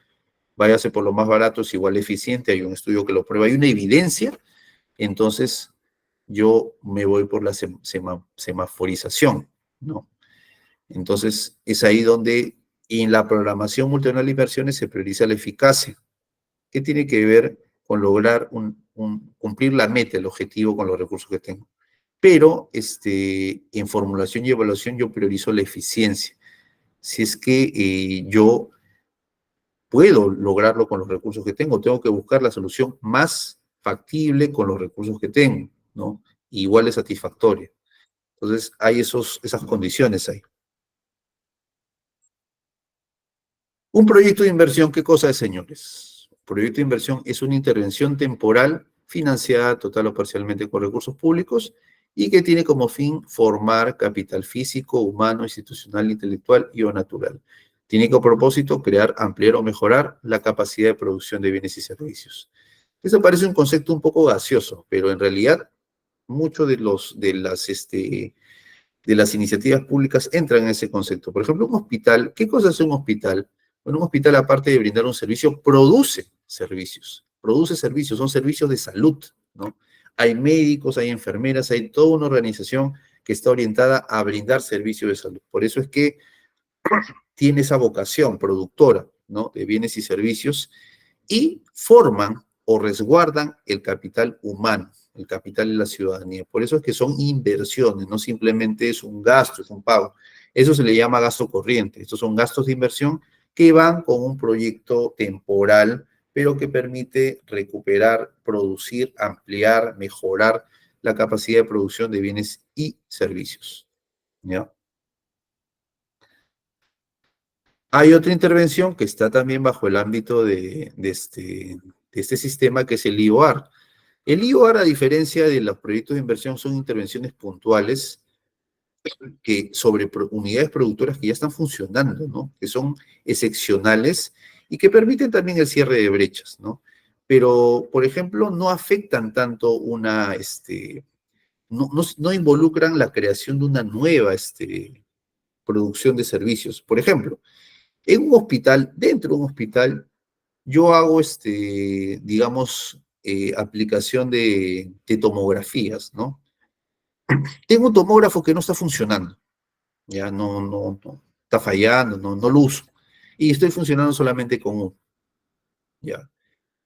váyase por lo más barato, es igual eficiente, hay un estudio que lo prueba, hay una evidencia, entonces yo me voy por la semaforización, ¿no? Entonces, es ahí donde en la programación multianual de inversiones se prioriza la eficacia. ¿Qué tiene que ver con lograr cumplir la meta, el objetivo con los recursos que tengo? Pero en formulación y evaluación yo priorizo la eficiencia. Si es que yo puedo lograrlo con los recursos que tengo que buscar la solución más factible con los recursos que tengo, ¿no? Igual es satisfactoria. Entonces, hay esas condiciones ahí. Un proyecto de inversión, ¿qué cosa es, señores? Un proyecto de inversión es una intervención temporal financiada total o parcialmente con recursos públicos y que tiene como fin formar capital físico, humano, institucional, intelectual y o natural. Tiene como propósito crear, ampliar o mejorar la capacidad de producción de bienes y servicios. Eso parece un concepto un poco gaseoso, pero en realidad muchos de las iniciativas públicas entran en ese concepto. Por ejemplo, un hospital, ¿qué cosa hace un hospital? Bueno, un hospital, aparte de brindar un servicio, produce servicios, son servicios de salud, ¿no? Hay médicos, hay enfermeras, hay toda una organización que está orientada a brindar servicios de salud. Por eso es que tiene esa vocación productora, ¿no? De bienes y servicios y forman o resguardan el capital humano, el capital y la ciudadanía. Por eso es que son inversiones, no simplemente es un gasto, es un pago. Eso se le llama gasto corriente. Estos son gastos de inversión que van con un proyecto temporal, pero que permite recuperar, producir, ampliar, mejorar la capacidad de producción de bienes y servicios. ¿Ya? Hay otra intervención que está también bajo el ámbito de este sistema, que es el IOR. El IOR, a diferencia de los proyectos de inversión, son intervenciones puntuales que sobre unidades productoras que ya están funcionando, ¿no? Que son excepcionales y que permiten también el cierre de brechas, ¿no? Pero, por ejemplo, no afectan tanto no involucran la creación de una nueva producción de servicios. Por ejemplo, en un hospital, dentro de un hospital, yo hago, digamos, aplicación de tomografías, ¿no? Tengo un tomógrafo que no está funcionando, ya no, está fallando, no lo uso. Y estoy funcionando solamente con uno, ya.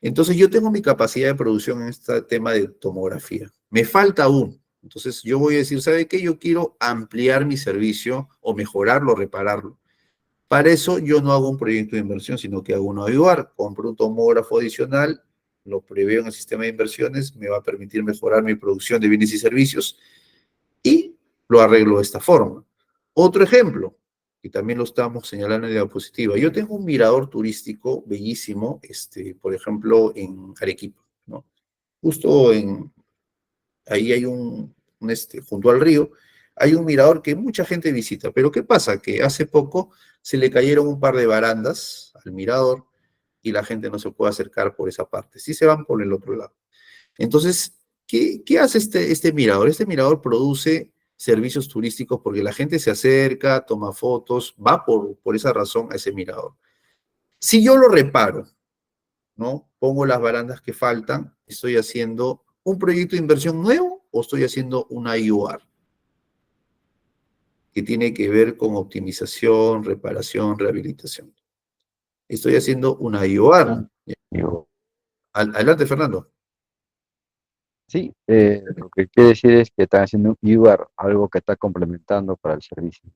Entonces yo tengo mi capacidad de producción en este tema de tomografía. Me falta uno. Entonces yo voy a decir, ¿sabe qué? Yo quiero ampliar mi servicio o mejorarlo, repararlo. Para eso yo no hago un proyecto de inversión, sino que hago uno ayudar. Compro un tomógrafo adicional, lo preveo en el sistema de inversiones, me va a permitir mejorar mi producción de bienes y servicios y lo arreglo de esta forma. Otro ejemplo, que también lo estamos señalando en la diapositiva. Yo tengo un mirador turístico bellísimo, por ejemplo, en Arequipa, ¿no? Justo ahí hay junto al río, hay un mirador que mucha gente visita. Pero ¿qué pasa? Que hace poco se le cayeron un par de barandas al mirador y la gente no se puede acercar por esa parte. Sí se van por el otro lado. Entonces, ¿qué hace este mirador? Este mirador produce servicios turísticos porque la gente se acerca, toma fotos, va por esa razón a ese mirador. Si yo lo reparo, ¿no? Pongo las barandas que faltan, ¿estoy haciendo un proyecto de inversión nuevo o estoy haciendo una IOR? Que tiene que ver con optimización, reparación, rehabilitación. Estoy haciendo una IOR. Digo, Adelante, Fernando. sí, lo que quiere decir es que están haciendo un IVAR, algo que está complementando para el servicio.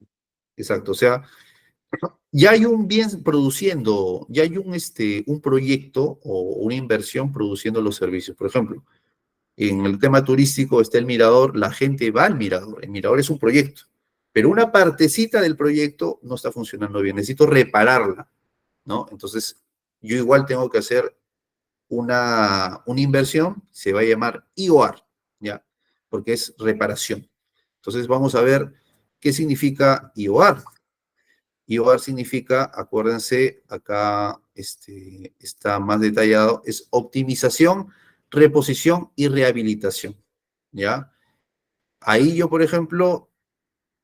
Exacto, o sea, ya hay un bien produciendo, ya hay un proyecto o una inversión produciendo los servicios. Por ejemplo, en el tema turístico está el mirador, la gente va al mirador, el mirador es un proyecto, pero una partecita del proyecto no está funcionando bien, necesito repararla, ¿no? Entonces, yo igual tengo que hacer una inversión, se va a llamar IOR, ¿ya? Porque es reparación. Entonces, vamos a ver qué significa IOR. IOR significa, acuérdense, acá está más detallado, es optimización, reposición y rehabilitación, ¿ya? Ahí yo, por ejemplo,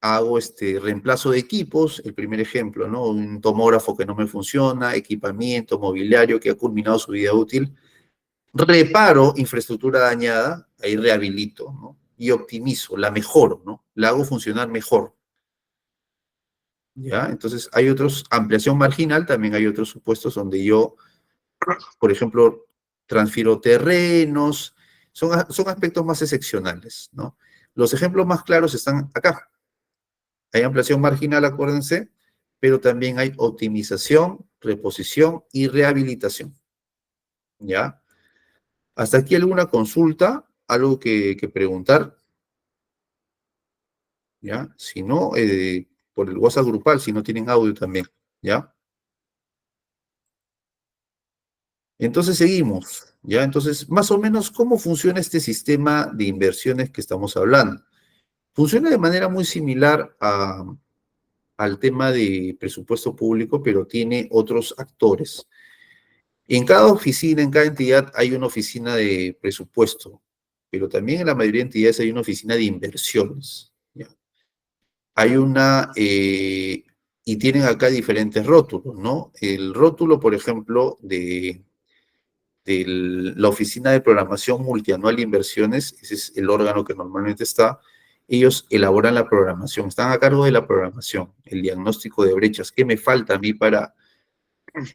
hago reemplazo de equipos, el primer ejemplo, ¿no? Un tomógrafo que no me funciona, equipamiento, mobiliario que ha culminado su vida útil, reparo infraestructura dañada, ahí rehabilito, ¿no? Y optimizo, la mejoro, ¿no? La hago funcionar mejor. ¿Ya? Entonces, hay otros, ampliación marginal, también hay otros supuestos donde yo, por ejemplo, transfiero terrenos, son aspectos más excepcionales, ¿no? Los ejemplos más claros están acá. Hay ampliación marginal, acuérdense, pero también hay optimización, reposición y rehabilitación, ¿ya? Hasta aquí alguna consulta, algo que preguntar, ¿ya? Si no, por el WhatsApp grupal, si no tienen audio también, ¿ya? Entonces seguimos, ¿ya? Entonces, más o menos, ¿cómo funciona este sistema de inversiones que estamos hablando? Funciona de manera muy similar al tema de presupuesto público, pero tiene otros actores. En cada oficina, en cada entidad, hay una oficina de presupuesto, pero también en la mayoría de entidades hay una oficina de inversiones, ¿ya? Hay y tienen acá diferentes rótulos, ¿no? El rótulo, por ejemplo, de la Oficina de Programación Multianual de Inversiones, ese es el órgano que normalmente está, ellos elaboran la programación, están a cargo de la programación, el diagnóstico de brechas, ¿qué me falta a mí para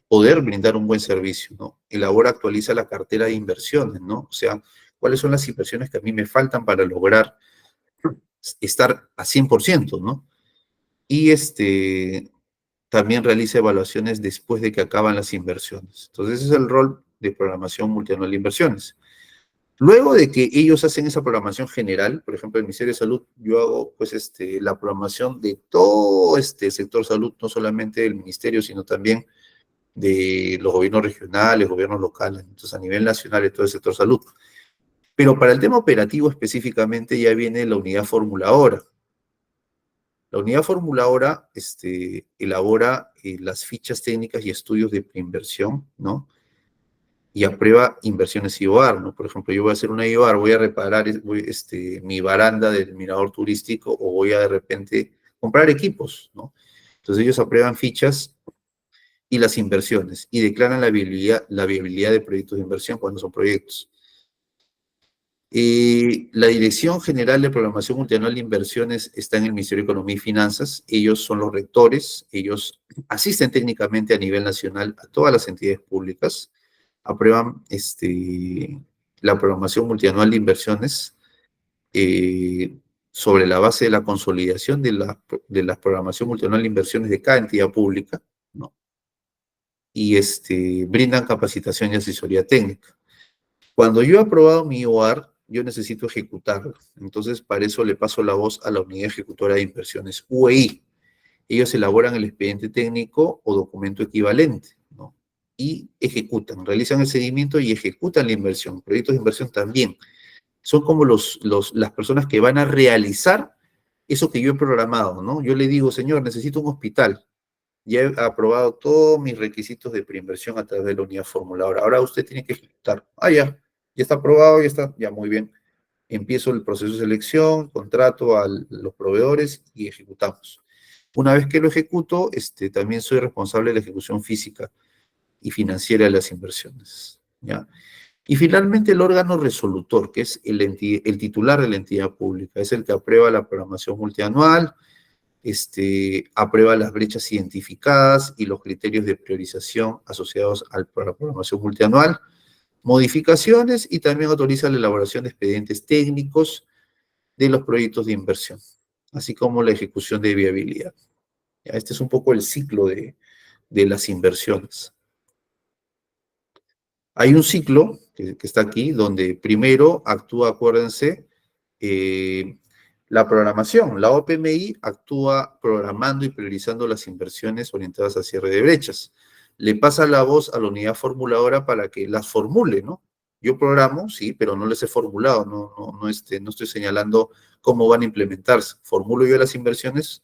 poder brindar un buen servicio, ¿no? Elabora, actualiza la cartera de inversiones, ¿no? O sea, cuáles son las inversiones que a mí me faltan para lograr estar a 100%, ¿no? Y también realiza evaluaciones después de que acaban las inversiones. Entonces, ese es el rol de programación multianual de inversiones. Luego de que ellos hacen esa programación general, por ejemplo, el Ministerio de Salud, yo hago pues la programación de todo este sector salud, no solamente del ministerio, sino también de los gobiernos regionales, gobiernos locales, entonces a nivel nacional de todo el sector salud. Pero para el tema operativo específicamente ya viene la unidad formuladora. La unidad formuladora elabora las fichas técnicas y estudios de preinversión, ¿no? Y aprueba inversiones IOAR, ¿no? Por ejemplo, yo voy a hacer una IOAR, voy a reparar mi baranda del mirador turístico o voy a de repente comprar equipos, ¿no? Entonces ellos aprueban fichas y las inversiones y declaran la viabilidad de proyectos de inversión cuando son proyectos. La Dirección General de Programación Multianual de Inversiones está en el Ministerio de Economía y Finanzas. Ellos son los rectores, ellos asisten técnicamente a nivel nacional a todas las entidades públicas, aprueban la programación multianual de inversiones sobre la base de la consolidación de la programación multianual de inversiones de cada entidad pública, ¿no? Y brindan capacitación y asesoría técnica. Cuando yo he aprobado mi OAR, yo necesito ejecutarlo. Entonces, para eso le paso la voz a la Unidad Ejecutora de Inversiones, UEI. Ellos elaboran el expediente técnico o documento equivalente, ¿no? Y ejecutan, realizan el seguimiento y ejecutan la inversión. Proyectos de inversión también. Son como las personas que van a realizar eso que yo he programado, ¿no? Yo le digo, señor, necesito un hospital. Ya he aprobado todos mis requisitos de preinversión a través de la unidad formuladora. Ahora usted tiene que ejecutar. Ya está aprobado, ya muy bien. Empiezo el proceso de selección, contrato a los proveedores y ejecutamos. Una vez que lo ejecuto, también soy responsable de la ejecución física y financiera de las inversiones, ¿ya? Y finalmente el órgano resolutor, que es el titular de la entidad pública, es el que aprueba la programación multianual, aprueba las brechas identificadas y los criterios de priorización asociados a la programación multianual, modificaciones y también autoriza la elaboración de expedientes técnicos de los proyectos de inversión, así como la ejecución de viabilidad. Ya, este es un poco el ciclo de las inversiones. Hay un ciclo que está aquí, donde primero actúa, acuérdense, la programación. La OPMI actúa programando y priorizando las inversiones orientadas a cierre de brechas. Le pasa la voz a la unidad formuladora para que las formule, ¿no? Yo programo, sí, pero no les he formulado, no estoy señalando cómo van a implementarse. Formulo yo las inversiones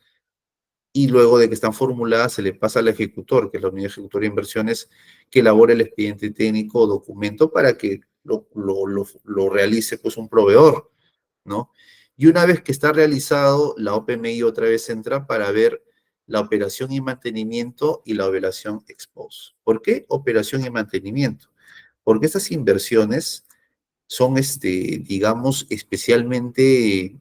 y luego de que están formuladas se le pasa al ejecutor, que es la unidad ejecutora de inversiones, que elabore el expediente técnico o documento para que lo realice pues un proveedor, ¿no? Y una vez que está realizado, la OPMI otra vez entra para ver la operación y mantenimiento y la operación ex post. ¿Por qué operación y mantenimiento? Porque estas inversiones son, digamos, especialmente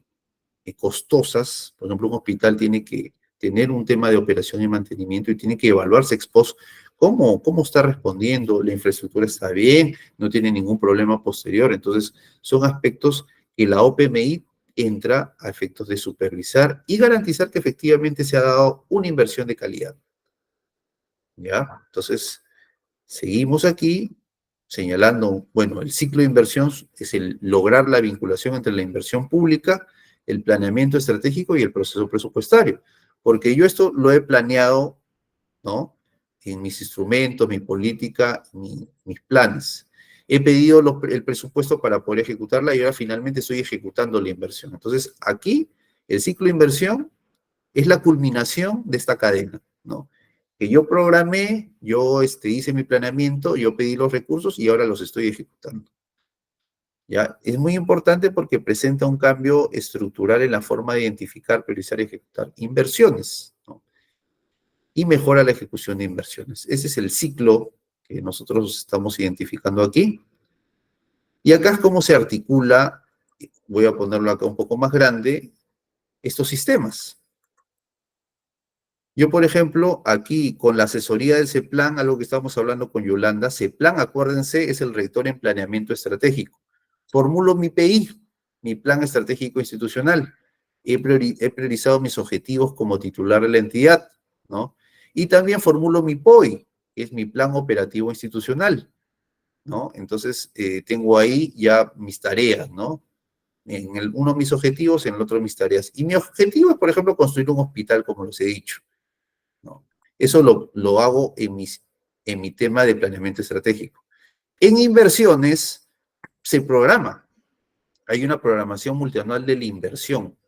costosas. Por ejemplo, un hospital tiene que tener un tema de operación y mantenimiento y tiene que evaluarse ex post cómo está respondiendo, la infraestructura está bien, no tiene ningún problema posterior. Entonces, son aspectos que la OPMI entra a efectos de supervisar y garantizar que efectivamente se ha dado una inversión de calidad. ¿Ya? Entonces, seguimos aquí señalando, bueno, el ciclo de inversión es el lograr la vinculación entre la inversión pública, el planeamiento estratégico y el proceso presupuestario. Porque yo esto lo he planeado, ¿no? En mis instrumentos, mi política, mis planes. He pedido el presupuesto para poder ejecutarla y ahora finalmente estoy ejecutando la inversión. Entonces, aquí el ciclo de inversión es la culminación de esta cadena, ¿no? Que yo programé, yo hice mi planeamiento, yo pedí los recursos y ahora los estoy ejecutando. ¿Ya? Es muy importante porque presenta un cambio estructural en la forma de identificar, priorizar y ejecutar inversiones, ¿no? Y mejora la ejecución de inversiones. Ese es el ciclo que nosotros estamos identificando aquí. Y acá es cómo se articula, voy a ponerlo acá un poco más grande, estos sistemas. Yo, por ejemplo, aquí con la asesoría del CEPLAN, algo que estamos hablando con Yolanda, CEPLAN, acuérdense, es el rector en planeamiento estratégico. Formulo mi PI, mi Plan Estratégico Institucional. He priorizado mis objetivos como titular de la entidad, ¿no? Y también formulo mi POI, que es mi Plan Operativo Institucional, ¿no? Entonces, tengo ahí ya mis tareas, ¿no? En el uno mis objetivos, en el otro mis tareas. Y mi objetivo es, por ejemplo, construir un hospital, como les he dicho, ¿no? Eso lo hago en mi tema de planeamiento estratégico. En inversiones se programa. Hay una programación multianual de la inversión.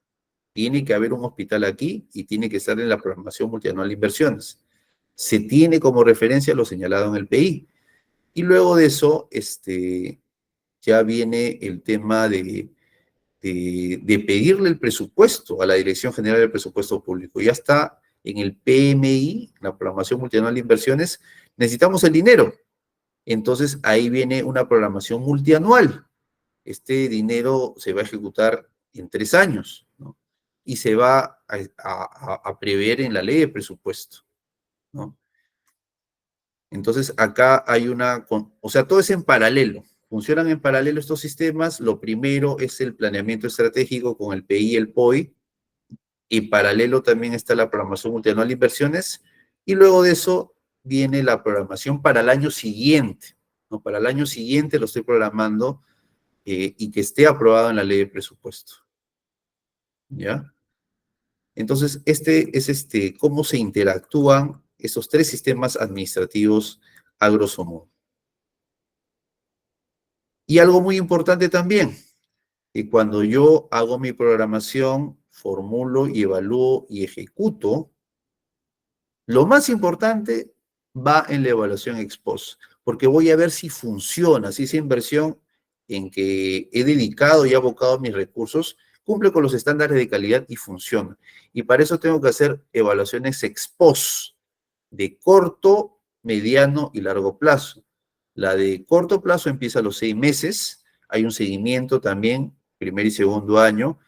Tiene que haber un hospital aquí y tiene que estar en la programación multianual de inversiones. Se tiene como referencia lo señalado en el PI. Y luego de eso, ya viene el tema de pedirle el presupuesto a la Dirección General del Presupuesto Público. Ya está en el PMI, la Programación Multianual de Inversiones, necesitamos el dinero. Entonces, ahí viene una programación multianual. Este dinero se va a ejecutar en 3 años, ¿no? Y se va a prever en la ley de presupuesto, ¿no? Entonces, acá hay o sea, todo es en paralelo. Funcionan en paralelo estos sistemas. Lo primero es el planeamiento estratégico con el PI y el POI. Y paralelo también está la programación multianual de inversiones. Y luego de eso viene la programación para el año siguiente, ¿no? Para el año siguiente lo estoy programando y que esté aprobado en la ley de presupuesto, ¿ya? Entonces, este es cómo se interactúan esos 3 sistemas administrativos a grosso modo. Y algo muy importante también, que cuando yo hago mi programación, formulo y evalúo y ejecuto, lo más importante va en la evaluación ex post, porque voy a ver si funciona, si esa inversión en que he dedicado y abocado mis recursos cumple con los estándares de calidad y funciona. Y para eso tengo que hacer evaluaciones ex post de corto, mediano y largo plazo. La de corto plazo empieza a los 6 meses, hay un seguimiento también, primer y segundo año.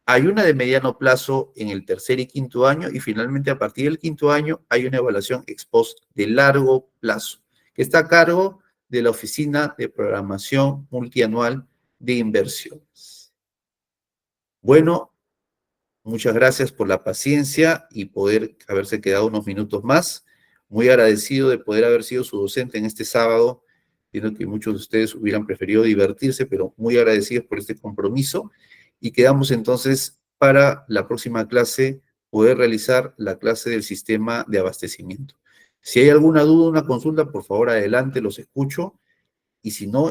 Hay una de mediano plazo en el tercer y quinto año y finalmente a partir del quinto año hay una evaluación ex post de largo plazo, que está a cargo de la Oficina de Programación Multianual de Inversiones. Bueno, muchas gracias por la paciencia y poder haberse quedado unos minutos más. Muy agradecido de poder haber sido su docente en este sábado. Entiendo que muchos de ustedes hubieran preferido divertirse, pero muy agradecidos por este compromiso. Y quedamos entonces para la próxima clase poder realizar la clase del sistema de abastecimiento. Si hay alguna duda, una consulta, por favor, adelante, los escucho. Y si no,